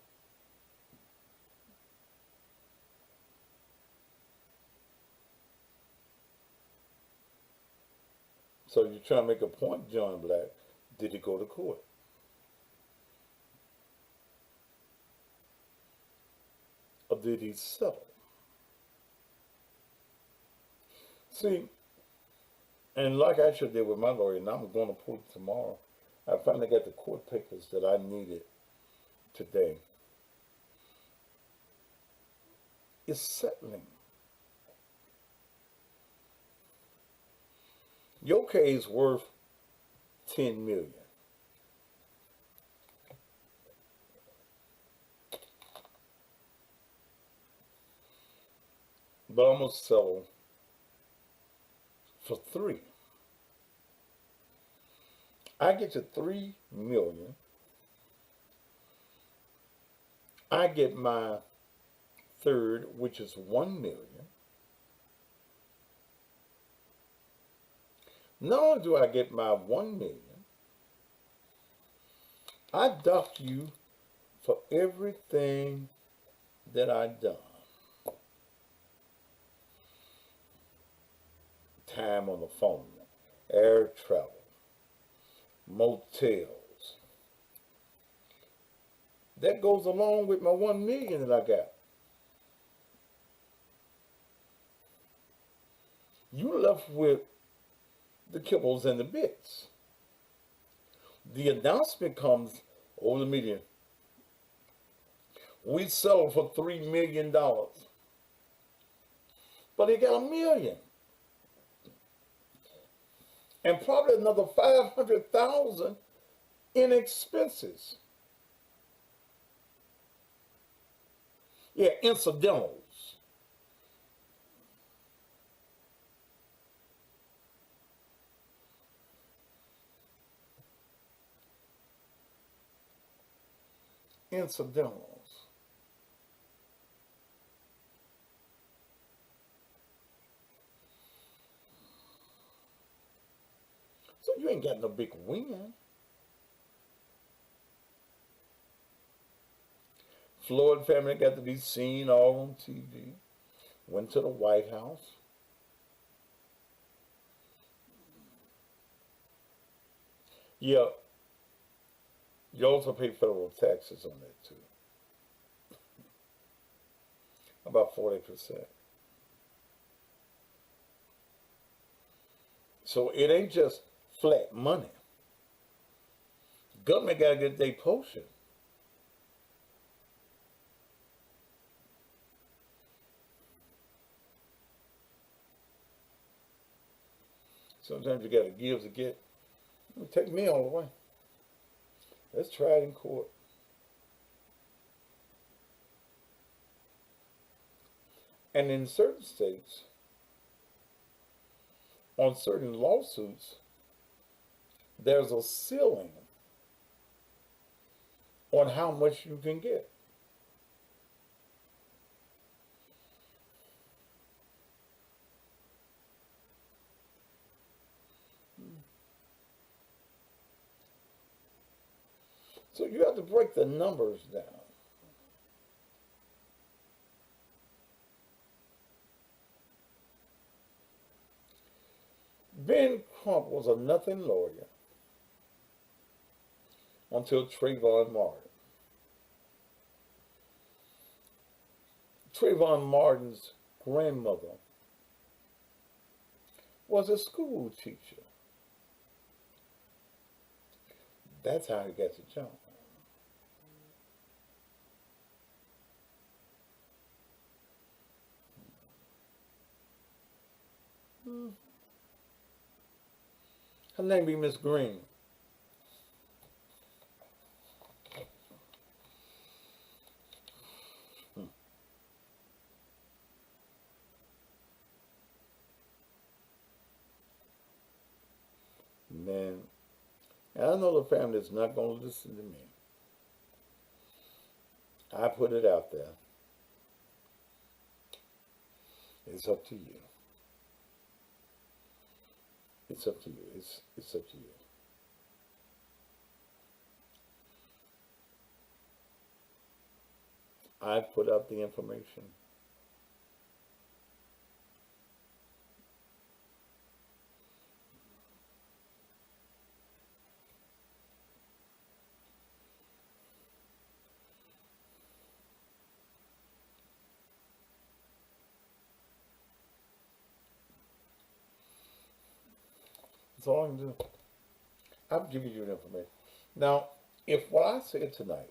[SPEAKER 2] So you're trying to make a point, John Black. Did he go to court? Or did he settle? See, and like I should did with my lawyer, and I'm going to pull it tomorrow, I finally got the court papers that I needed today. It's settling. Your case worth 10 million. But I'm gonna settle for 3. I get you 3 million. I get my third, which is 1 million. Not only do I get my 1 million, I dock you for everything that I've done. Time on the phone, air travel, motels. That goes along with my 1 million that I got. You left with the kibbles and the bits. The announcement comes over the media. We settled for $3 million. But he got 1 million. And probably another 500,000 in expenses. Yeah, incidentals. Incidentals. So you ain't got no big win. Floyd family got to be seen all on TV. Went to the White House. Yeah, you also pay federal taxes on that too. About 40%. So it ain't just flat money. Government got to get their portion. Sometimes you got to give to get. Take me all the way. Let's try it in court. And in certain states, on certain lawsuits, there's a ceiling on how much you can get. So you have to break the numbers down. Ben Crump was a nothing lawyer until Trayvon Martin. Trayvon Martin's grandmother was a school teacher. That's how he got the job. Her name be Miss Green. Man, and I know the family is not going to listen to me. I put it out there. It's up to you. It's up to you. It's up to you. I put out the information. That's all I can do. I'm giving you the information. Now, if what I said tonight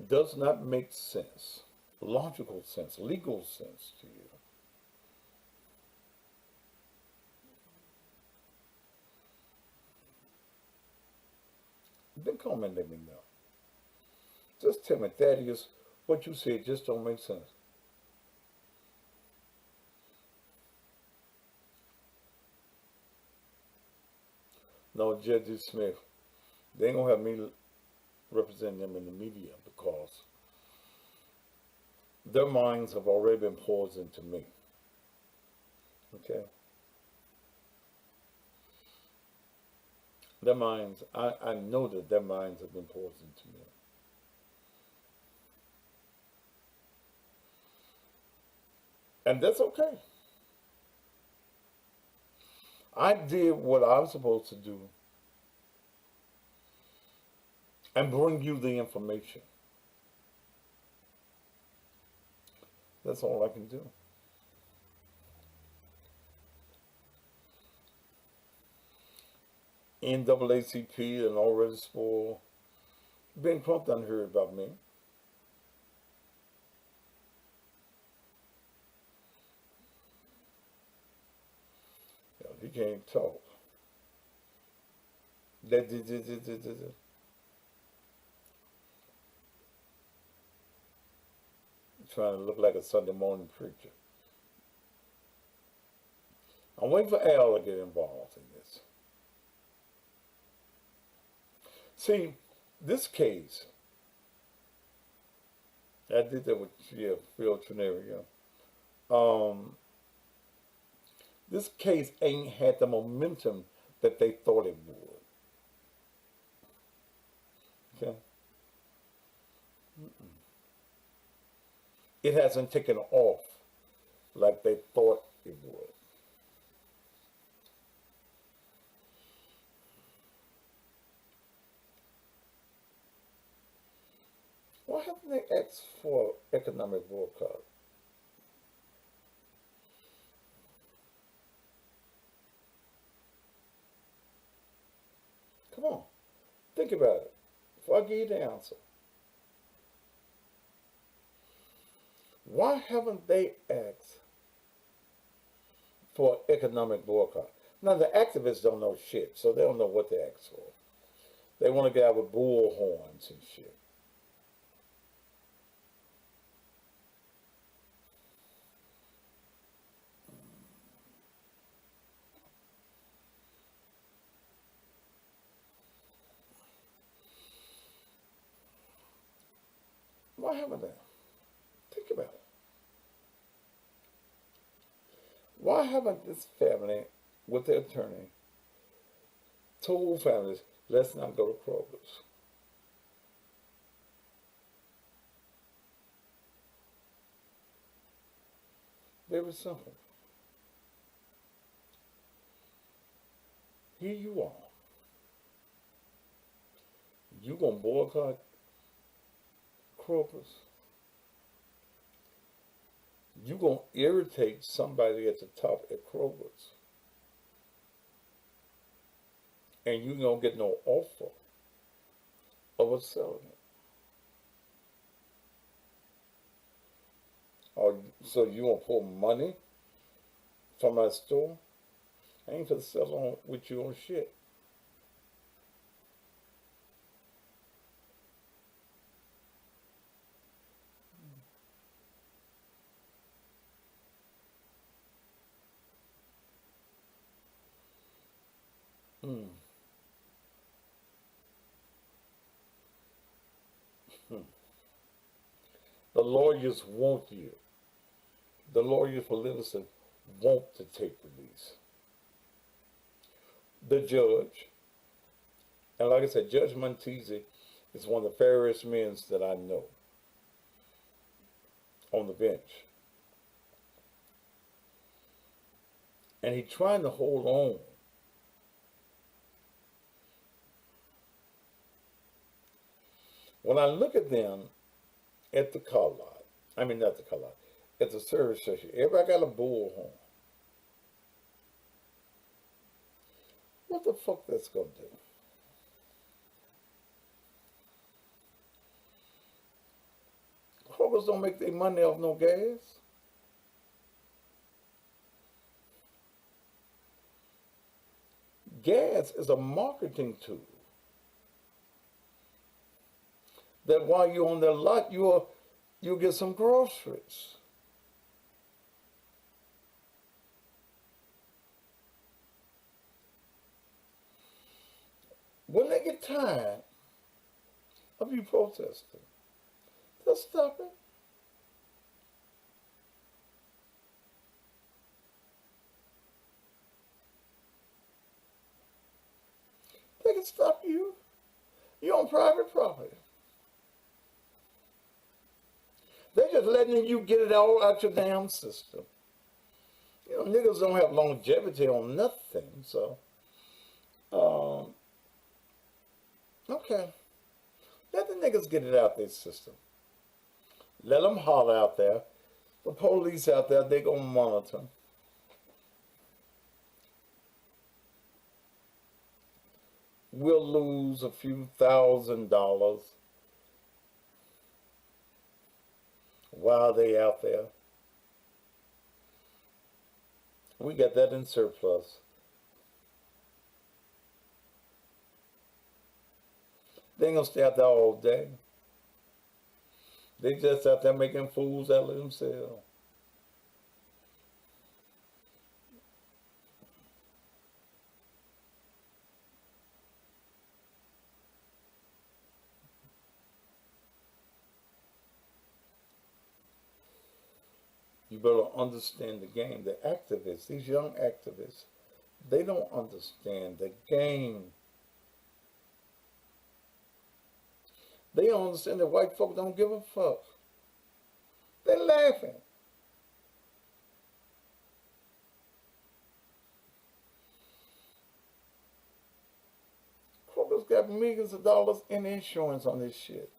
[SPEAKER 2] does not make sense, logical sense, legal sense to you, then come and let me know. Just tell me, Thaddeus, what you said just don't make sense. No, Judge Smith, they ain't gonna have me represent them in the media because their minds have already been poisoned to me. Okay? Their minds, I know that their minds have been poisoned to me. And that's okay. I did what I was supposed to do and bring you the information. That's all I can do. NAACP and already spoiled. Ben Crump done heard about me. He can't talk. Trying to look like a Sunday morning preacher. I'm waiting for Al to get involved in this. See, this case, I did that with Phil Trenario. This case ain't had the momentum that they thought it would. Okay? It hasn't taken off like they thought it would. Why haven't they asked for economic boycott? Come on, think about it. Before I give you the answer, why haven't they asked for economic boycott? Now the activists don't know shit, so they don't know what to ask for. They want to get out with bull horns and shit. Why haven't they? Think about it. Why haven't this family, with their attorney, told families, let's not go to Kroger's? Very simple. Here you are. You gonna boycott Kroger's? You gonna irritate somebody at the top at Kroger's, and you don't get no offer of us selling it. Or so you gonna pull money from my store. I ain't finna sell on with you on shit. Hmm. Hmm. The lawyers want you. The lawyers for Livingston want to take release. The judge, and like I said, Judge Montesi is one of the fairest men that I know on the bench. And he's trying to hold on. When I look at them at the car lot, I mean not the car lot, at the service station, everybody got a bullhorn. What the fuck that's gonna do? Krogers don't make their money off no gas. Gas is a marketing tool. That while you're on their lot, you'll get some groceries. When they get tired of you protesting, they'll stop it. They can stop you. You're on private property. They're just letting you get it all out your damn system. You know, niggas don't have longevity on nothing, so, um, okay. Let the niggas get it out their system. Let them holler out there. The police out there, they gonna monitor. We'll lose a few $1,000s while they out there. We got that in surplus. They ain't gonna stay out there all day. They just out there making fools out of themselves. You better understand the game. The activists, these young activists, they don't understand the game. They don't understand that white folk don't give a fuck. They're laughing. Kroger's got millions of dollars in insurance on this shit.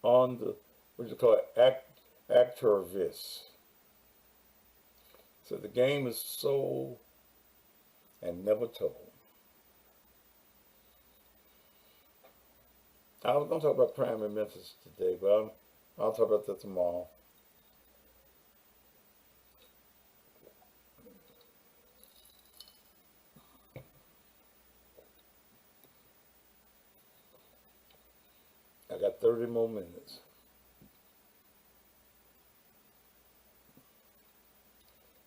[SPEAKER 2] On the, what you call it, activists. So the game is sold and never told. I was going to talk about crime in Memphis today, but I'll talk about that tomorrow. I got 30 more minutes.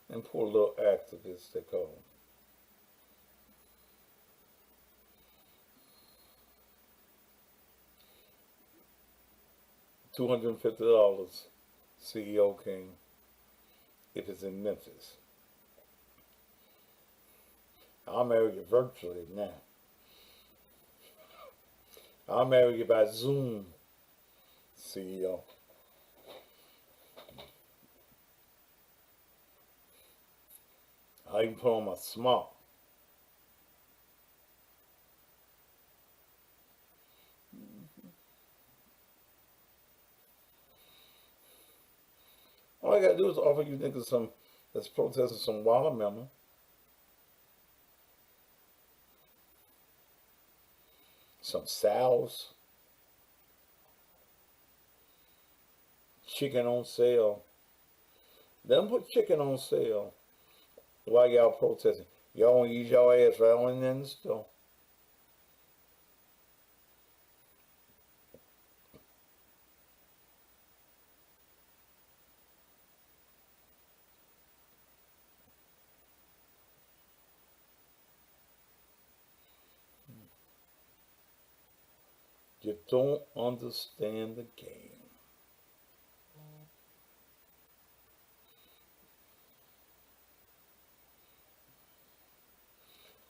[SPEAKER 2] And poor little activists, they call them. $250 CEO King if it's in Memphis. I'll marry you virtually now. I'll marry you by Zoom, CEO. I even put on my smart. All I gotta do is offer you niggas some that's protesting some watermelon. some sows, chicken on sale. Let them put chicken on sale while y'all protesting. Y'all want to use y'all ass right on in the store. You don't understand the game.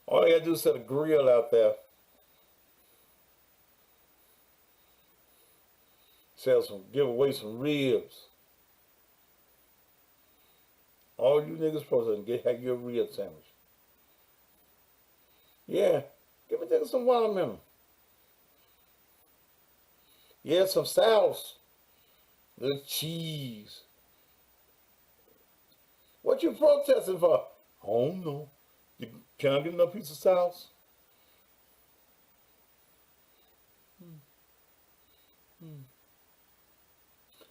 [SPEAKER 2] All you gotta do is set a grill out there. Give away some ribs. All you niggas protesting, have your rib sandwich. Yeah, give a nigga some watermelon. Yeah, some sauce. The cheese. What you protesting for? I don't know. Can I get another piece of sauce?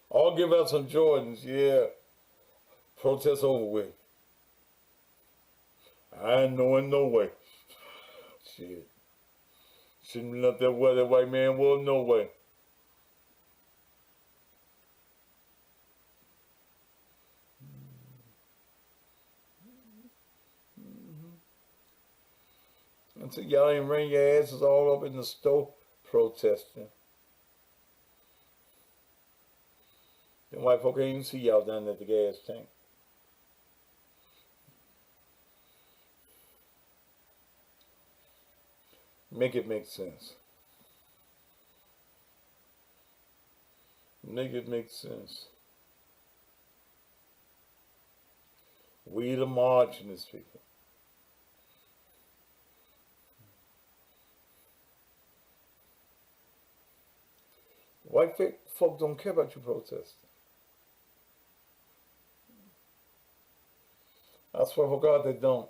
[SPEAKER 2] I'll give out some Jordans, yeah. Protest over with. I ain't knowing no way. Shit. Shouldn't let that white man was no way. Until y'all ain't ring your asses all up in the store protesting. Them white folk ain't even see y'all down at the gas tank. Make it make sense. Make it make sense. We the marginalist people. White folk don't care about you protesting. I swear for God they don't.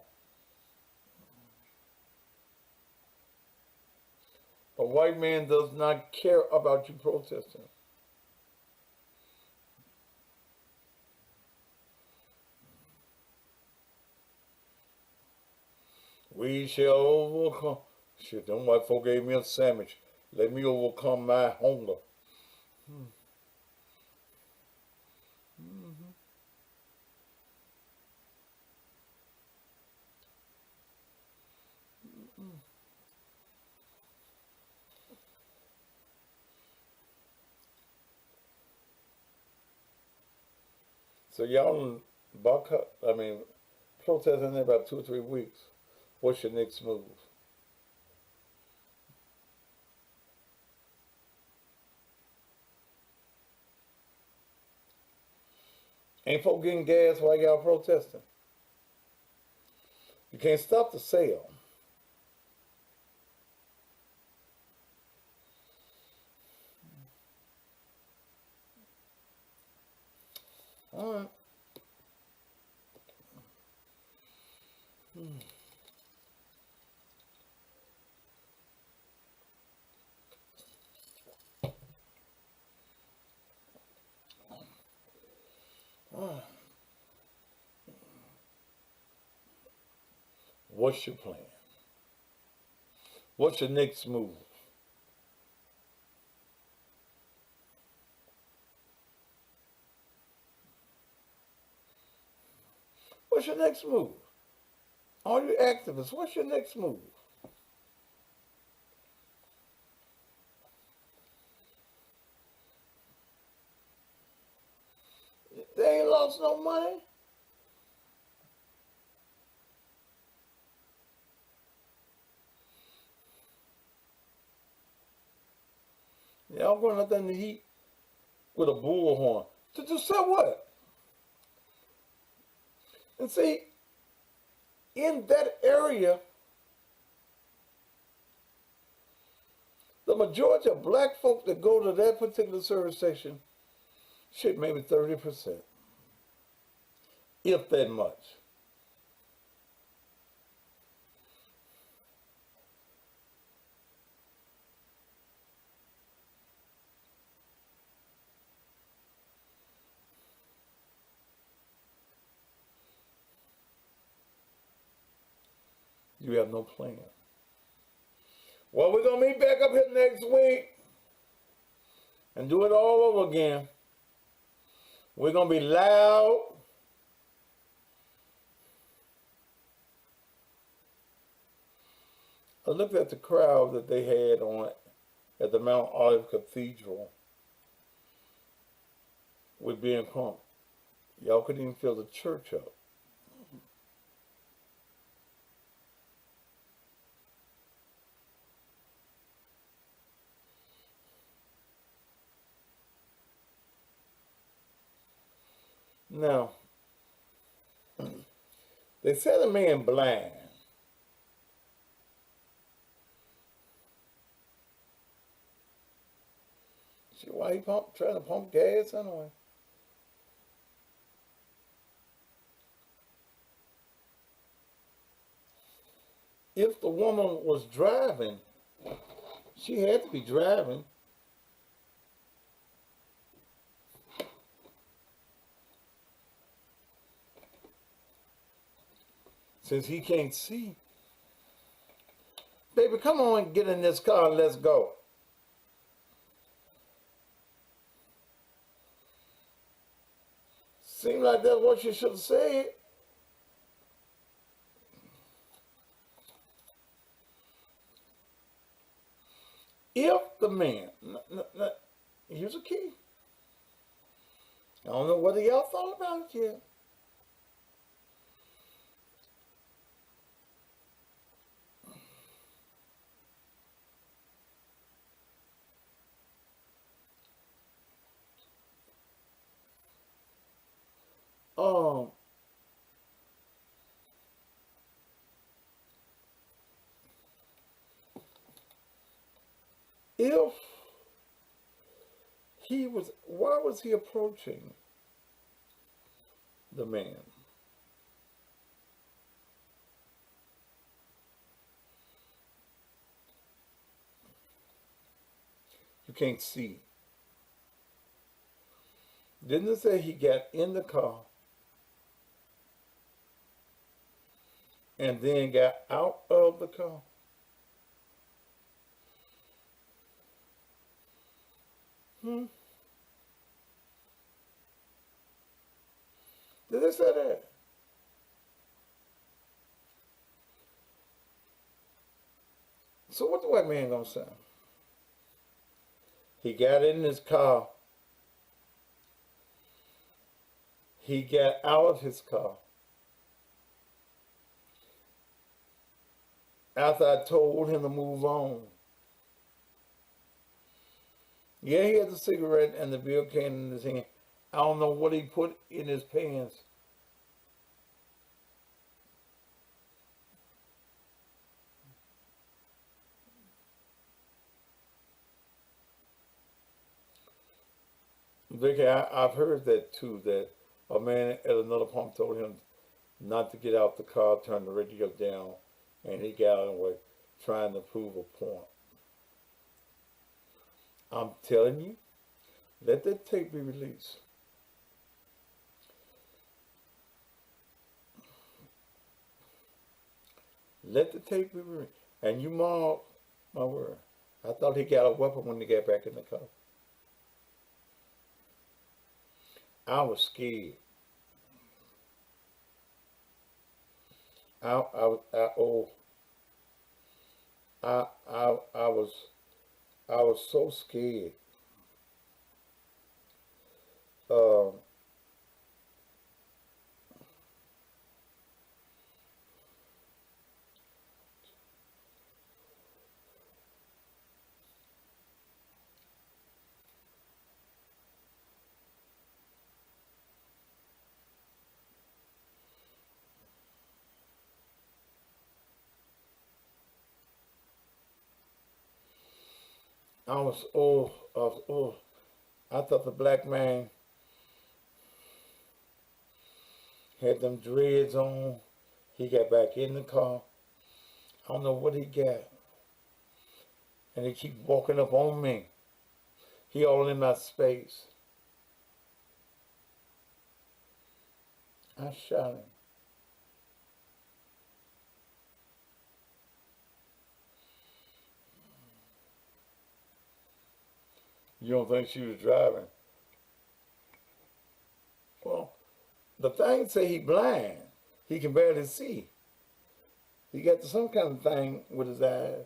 [SPEAKER 2] A white man does not care about you protesting. We shall overcome. Shit, them white folk gave me a sandwich. Let me overcome my hunger. So y'all protesting in about 2 or 3 weeks. What's your next move? Ain't folk getting gas while y'all protesting? You can't stop the sale. All right. What's your plan? What's your next move? What's your next move? All you activists, what's your next move? They ain't lost no money. Y'all going out there in the heat with a bullhorn. To do so what? And see, in that area, the majority of black folk that go to that particular service station, shit, maybe 30%, if that much. You have no plan. Well, we're going to meet back up here next week and do it all over again. We're going to be loud. I looked at the crowd that they had on at the Mount Olive Cathedral with Ben Crump. Y'all couldn't even fill the church up. Now, they said a man blind. See why he trying to pump gas anyway? If the woman was driving, she had to be driving. Since he can't see. Baby, come on, get in this car and let's go. Seemed like that's what you should have said. If the man, here's a key. I don't know whether y'all thought about it yet. If he was, why was he approaching the man? You can't see. Didn't it say he got in the car and then got out of the car? Did they say that? So what the white man gonna say? He got in his car. He got out of his car. After I told him to move on. Yeah, he had the cigarette and the beer can in his hand. I don't know what he put in his pants. Vicky, I've heard that too, that a man at another pump told him not to get out the car, turn the radio down, and he got out and was trying to prove a point. I'm telling you, let that tape be released. Let the tape be released. And you mark my word. I thought he got a weapon when he got back in the car. I was scared. I was so scared. I thought the black man had them dreads on. He got back in the car. I don't know what he got. And he keep walking up on me. He all in my space. I shot him. You don't think she was driving? Well, the thing say he blind. He can barely see. He got some kind of thing with his eyes.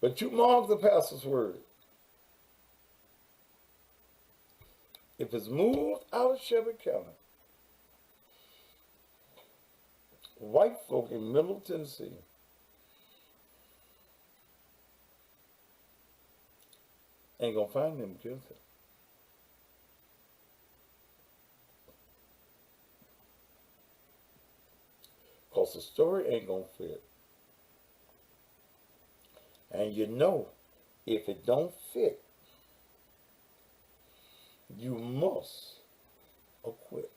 [SPEAKER 2] But you mark the pastor's word. If it's moved out of Shelby County, white folk in Middle Tennessee ain't gonna find them guilty. Because the story ain't gonna fit. And you know, if it don't fit, you must acquit.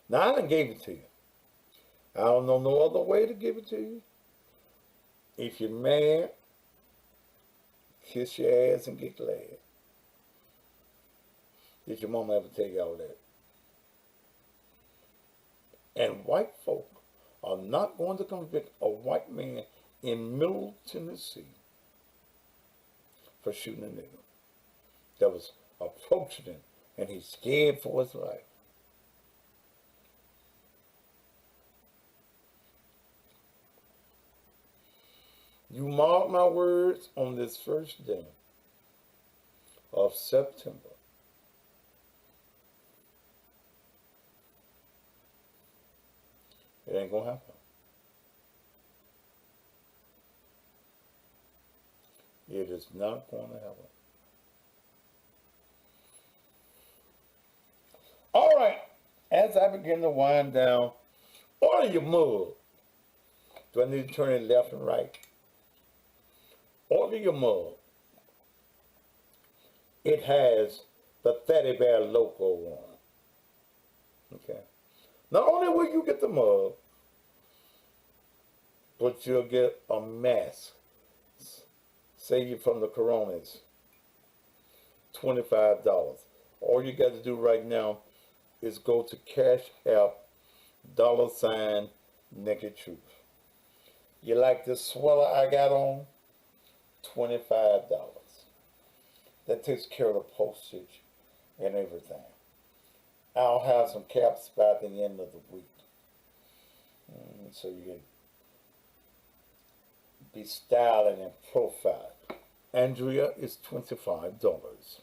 [SPEAKER 2] Now I done gave it to you. I don't know no other way to give it to you. If you're mad, kiss your ass and get glad. Did your mama ever tell you all that? And white folk are not going to convict a white man in Middle Tennessee for shooting a nigga that was approaching him, and he's scared for his life. You mark my words, on this first day of September, it ain't gonna happen. It is not going to happen. All right, as I begin to wind down, order your mug. Do I need to turn it left and right? Order your mug. It has the Teddy Bear logo on it. Okay. Not only will you get the mug, but you'll get a mask. Say you're from the Coronas, $25. All you got to do right now is go to Cash App, $ Naked Truth. You like this sweater I got on? $25. That takes care of the postage and everything. I'll have some caps by the end of the week. So you can be styling and profiled. Andrea is $25.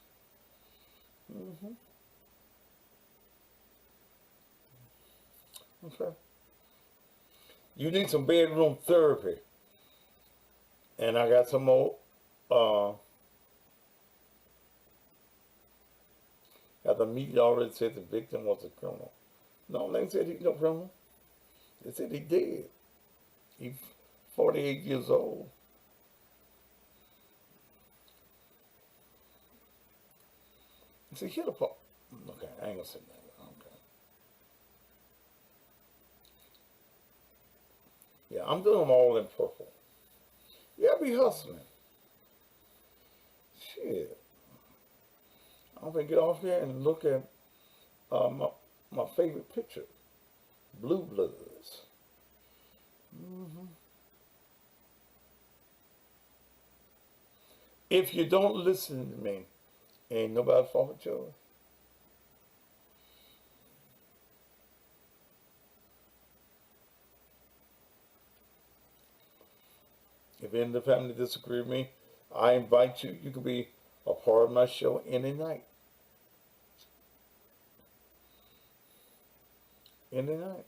[SPEAKER 2] Okay. You need some bedroom therapy. And I got some more, the media already said the victim was a criminal. No, they said he's no criminal. They said he did. He's 48 years old. See, here the part. Okay, I ain't gonna say that. Okay. Yeah, I'm doing them all in purple. Yeah, I be hustling. Shit. I'm gonna get off here and look at my favorite picture, Blue Bloods. If you don't listen to me, ain't nobody fault but yours. If any of the family disagree with me, I invite you. You can be a part of my show any night. Any night.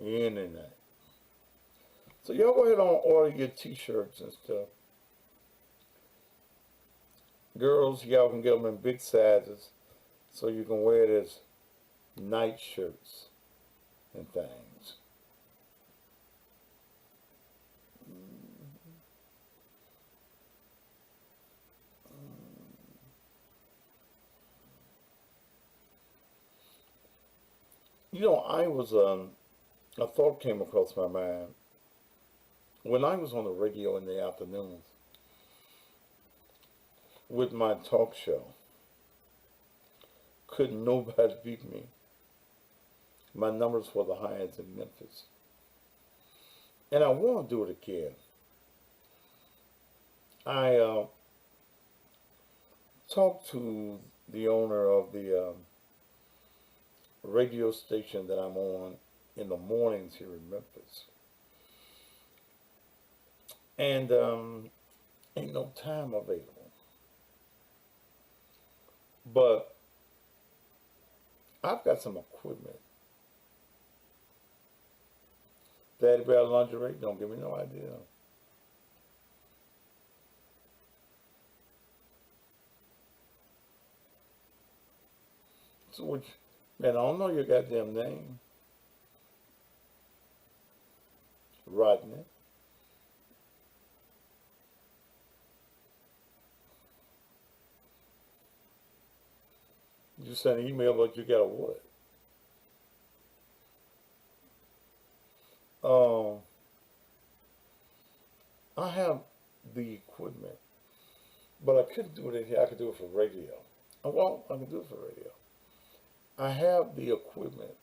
[SPEAKER 2] Any night. So y'all go ahead and order your t-shirts and stuff. Girls, y'all can get them in big sizes so you can wear it as night shirts and things. You know, a thought came across my mind. when I was on the radio in the afternoons with my talk show, couldn't nobody beat me. My numbers were the highest in Memphis. And I want to do it again. I talked to the owner of the radio station that I'm on in the mornings here in Memphis. And ain't no time available. But I've got some equipment. Daddy Bear Lingerie, don't give me no idea. So, which, man, I don't know your goddamn name. Rodney. You sent an email, but you got a what? Um, I have the equipment, but I couldn't do it in here. I could do it for radio. Well, I can do it for radio. I have the equipment.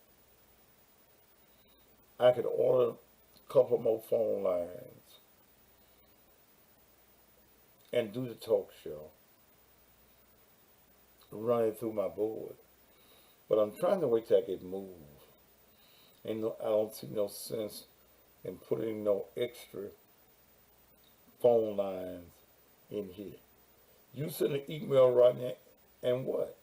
[SPEAKER 2] I could order a couple more phone lines and do the talk show, run it through my board. But I'm trying to wait till I get moved. And I don't see no sense in putting no extra phone lines in here. You send an email right now, and what?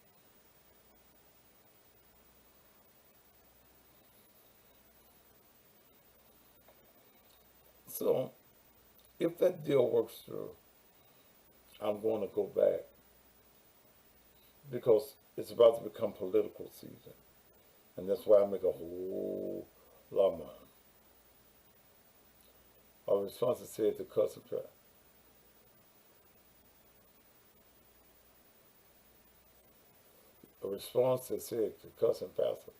[SPEAKER 2] So, if that deal works through, I'm going to go back because it's about to become political season. And that's why I make a whole lot of money. Our response is said to cuss and cry. A response that said to cuss and pastor.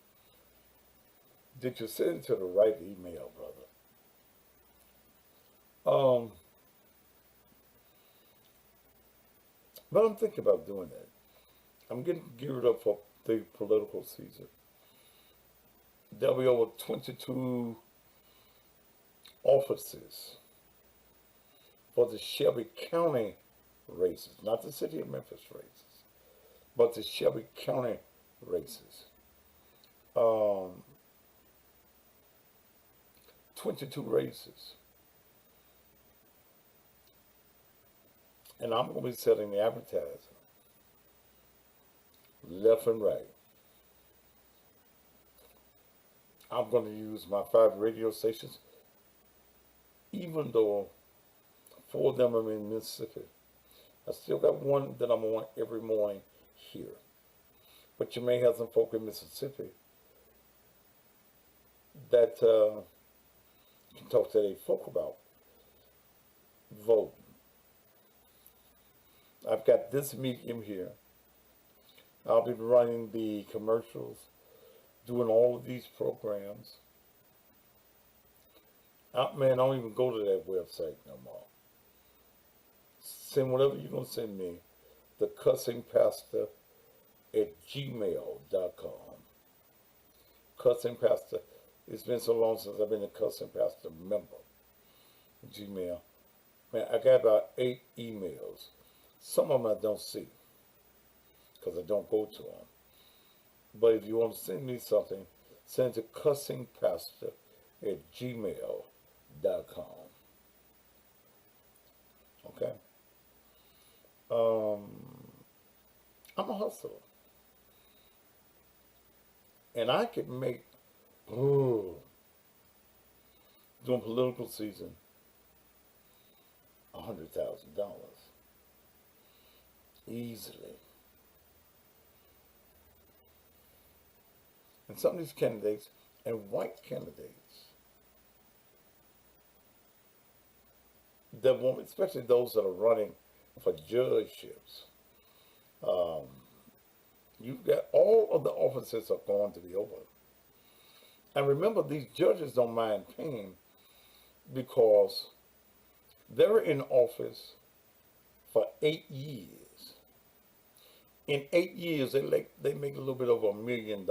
[SPEAKER 2] Did you send it to the right email, brother? But I'm thinking about doing that. I'm getting geared up for the political season. There'll be over 22 offices for the Shelby County races, not the city of Memphis races, but the Shelby County races. 22 races. And I'm going to be setting the advertising left and right. I'm going to use my 5 radio stations, even though 4 of them are in Mississippi. I still got one that I'm on every morning here. But you may have some folk in Mississippi that can talk to their folk about voting. I've got this medium here. I'll be running the commercials, doing all of these programs. Man, I don't even go to that website no more. Send whatever you're going to send me, thecussingpastor@gmail.com. Cussing Pastor. It's been so long since I've been a Cussing Pastor member. Gmail. Man, I got about 8 emails. Some of them I don't see because I don't go to them. But if you want to send me something, send it to cussingpastor@gmail.com. Okay? I'm a hustler. And I could make, during political season, $100,000 easily. And some of these candidates, and white candidates, that want, especially those that are running for judgeships, you've got all of the offices are going to be open. And remember, these judges don't mind paying because They were in office for 8 years. In 8 years, they make a little bit over $1 million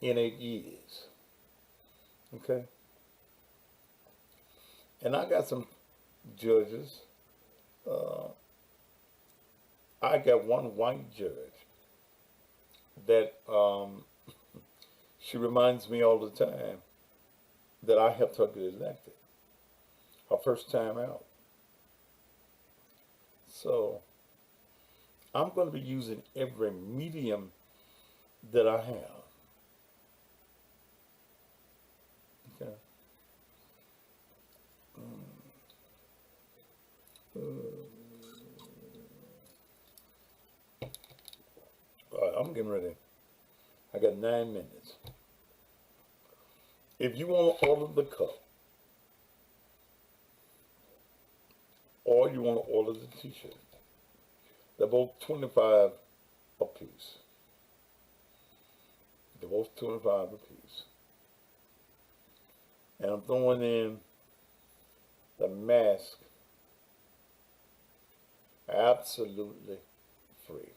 [SPEAKER 2] in 8 years. Okay? And I got some judges. I got one white judge that she reminds me all the time that I helped her get elected. Her first time out. So I'm going to be using every medium that I have. Okay. All right, I'm getting ready. I got 9 minutes. If you want to order the cup, or you want to order the t-shirt, they're both $25 a piece. They're both $25 a piece. And I'm throwing in the mask absolutely free.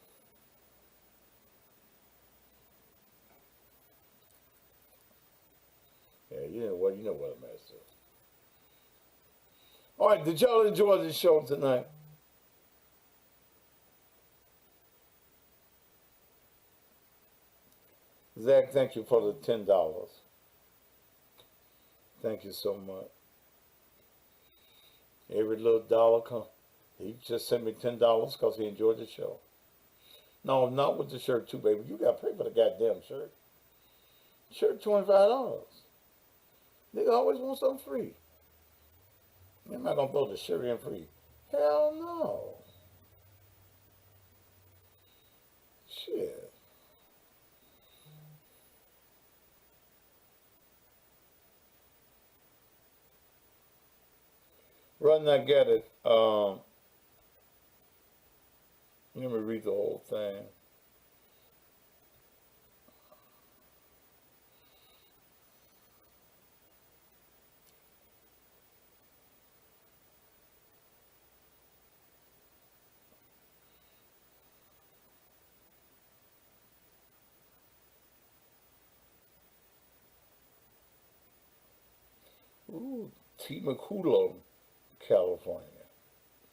[SPEAKER 2] Yeah, you know what a mask is. All right, did y'all enjoy the show tonight? Zach, thank you for the $10. Thank you so much. Every little dollar he just sent me $10 because he enjoyed the show. No, not with the shirt too, baby. You got to pay for the goddamn shirt. Shirt $25. Nigga always want something free. I'm not gonna throw the shirt in free. Hell no. Shit. Run, I get it. Let me read the whole thing. Ooh, Temecula, California.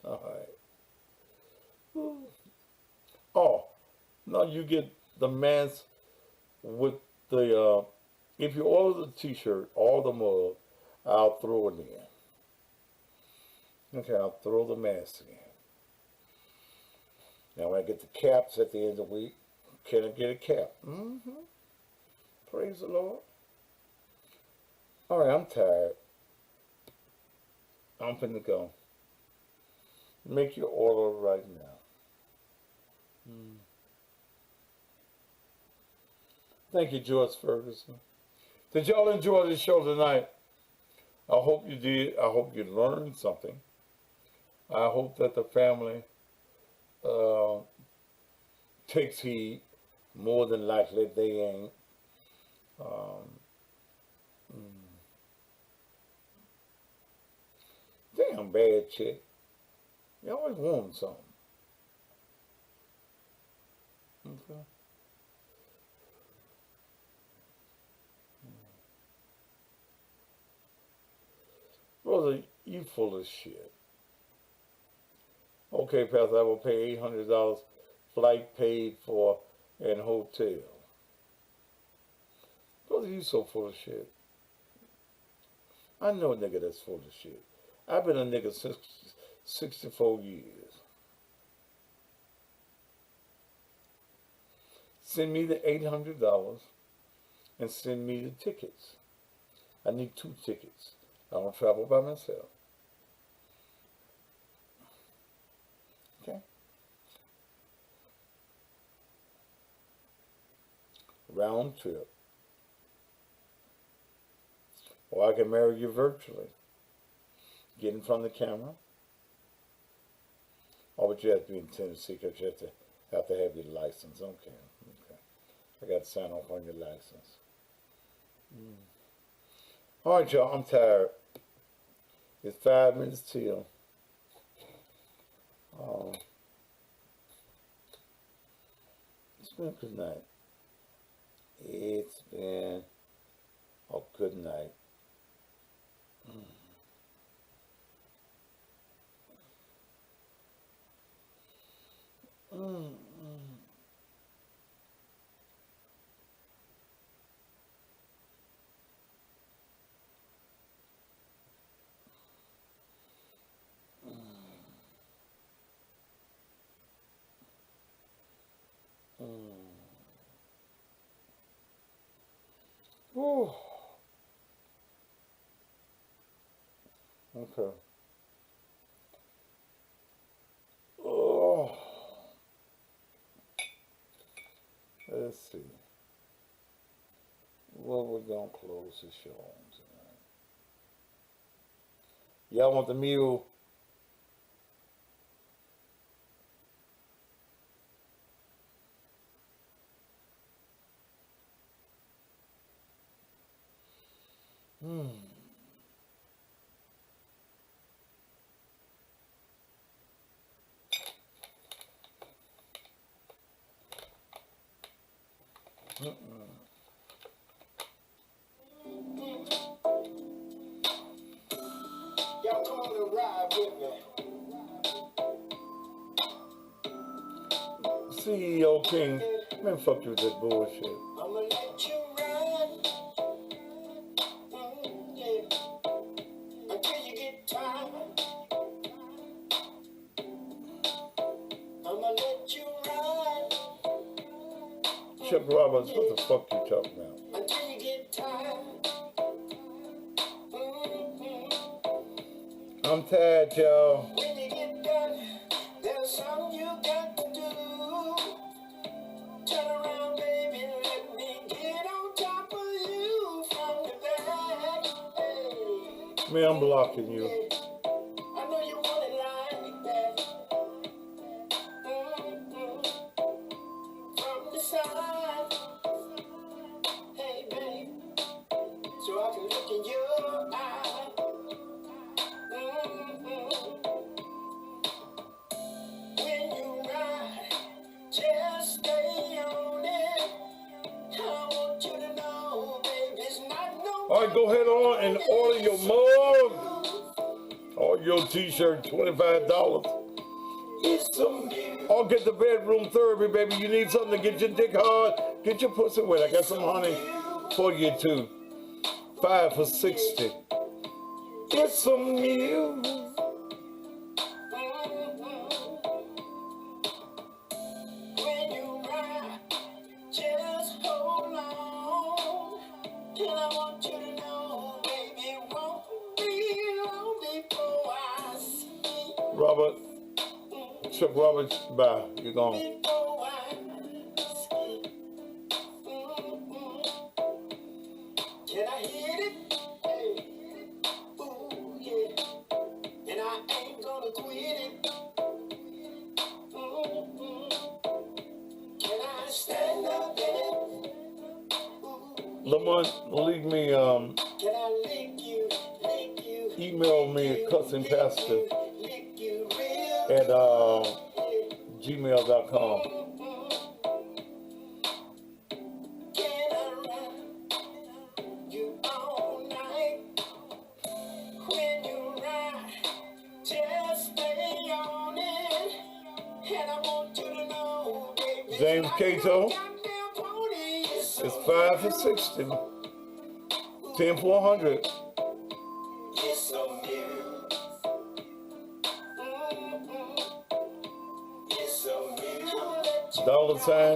[SPEAKER 2] All right. Ooh. Oh, no, you get the mask with the, if you order the t-shirt or the mug, I'll throw it in. Okay, I'll throw the mask in. Now, when I get the caps at the end of the week, can I get a cap? Mm-hmm. Praise the Lord. All right, I'm tired. I'm finna go. Make your order right now. Thank you, George Ferguson. Did y'all enjoy the show tonight? I hope you did. I hope you learned something. I hope that the family takes heed. More than likely, they ain't. Damn bad chick. You always want something. Okay. Brother, you full of shit. Okay, Pastor, I will pay $800 flight paid for and hotel. Brother, you so full of shit. I know a nigga that's full of shit. I've been a nigga since 64 years. Send me the $800 and send me the tickets. I need 2 tickets. I don't travel by myself. Okay? Round trip. Or I can marry you virtually. Get in front of the camera. Or but you have to be in Tennessee because you have to have your license. Okay. I got to sign off on your license. All right, y'all. I'm tired. It's 5 minutes till. It's been a good night. It's been a good night. Whew. Okay. Oh. Let's see. What we're gonna close the show on tonight. Y'all want the mule?
[SPEAKER 1] Y'all come on and ride with me.
[SPEAKER 2] CEO King, man, fuck you with that bullshit.
[SPEAKER 1] I'ma let you ride. Yeah. Until you get tired. I'ma let you ride.
[SPEAKER 2] Chuck Roberts, what the fuck you talking about?
[SPEAKER 1] Until you get tired.
[SPEAKER 2] I'm tired, y'all.
[SPEAKER 1] When you get done, there's something you got to do. Turn around, baby, let me get on top of you from the back. Hey.
[SPEAKER 2] Man, I'm blocking you.
[SPEAKER 1] I know you want it like that. From the side. Hey, babe. So I can look in your eye. When you ride, just stay on it. I want you to know, baby, it's not no.
[SPEAKER 2] All right, go ahead on and order your mug or your t-shirt, $25.
[SPEAKER 1] It's so new.
[SPEAKER 2] Or get the bedroom therapy, baby. You need something to get your dick hard, get your pussy wet. I got some honey for you too. 5 for $60. It's some new.
[SPEAKER 1] When you ride, just hold on. And I want you to know, baby, it won't be long before I see.
[SPEAKER 2] Robert, Chuck Roberts, bye. You're gone.
[SPEAKER 1] Before I see. Can I hit it? Hey. Ooh, yeah. And I ain't gonna quit it. Can I stand up in it?
[SPEAKER 2] Lamont, leave me,
[SPEAKER 1] Can I lick you,
[SPEAKER 2] email me at cussingpastor
[SPEAKER 1] lick you real?
[SPEAKER 2] at gmail.com.
[SPEAKER 1] Can I ride you all night? When you ride, just stay on it. And I want you to know, baby,
[SPEAKER 2] James Cato,
[SPEAKER 1] goddamn pony is so
[SPEAKER 2] it's 5 for $60. 10 for $100.
[SPEAKER 1] it's so new. It's so new. I'ma let you
[SPEAKER 2] $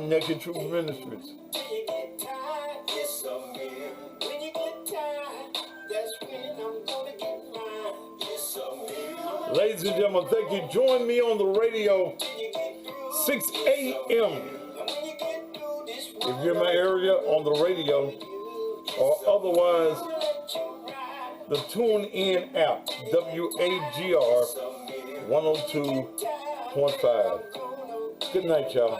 [SPEAKER 2] Naked Truth Ministries.
[SPEAKER 1] till you get tired. It's so new. When you get tired, that's when I'm gonna get mine. It's so new.
[SPEAKER 2] Ladies and gentlemen, thank you. Join me on the radio,
[SPEAKER 1] Till you get through.
[SPEAKER 2] 6 a.m.
[SPEAKER 1] And when you get through this
[SPEAKER 2] If you're in my area on the radio, or otherwise
[SPEAKER 1] let you ride.
[SPEAKER 2] the TuneIn app, WAGR 102.5. Good night, y'all.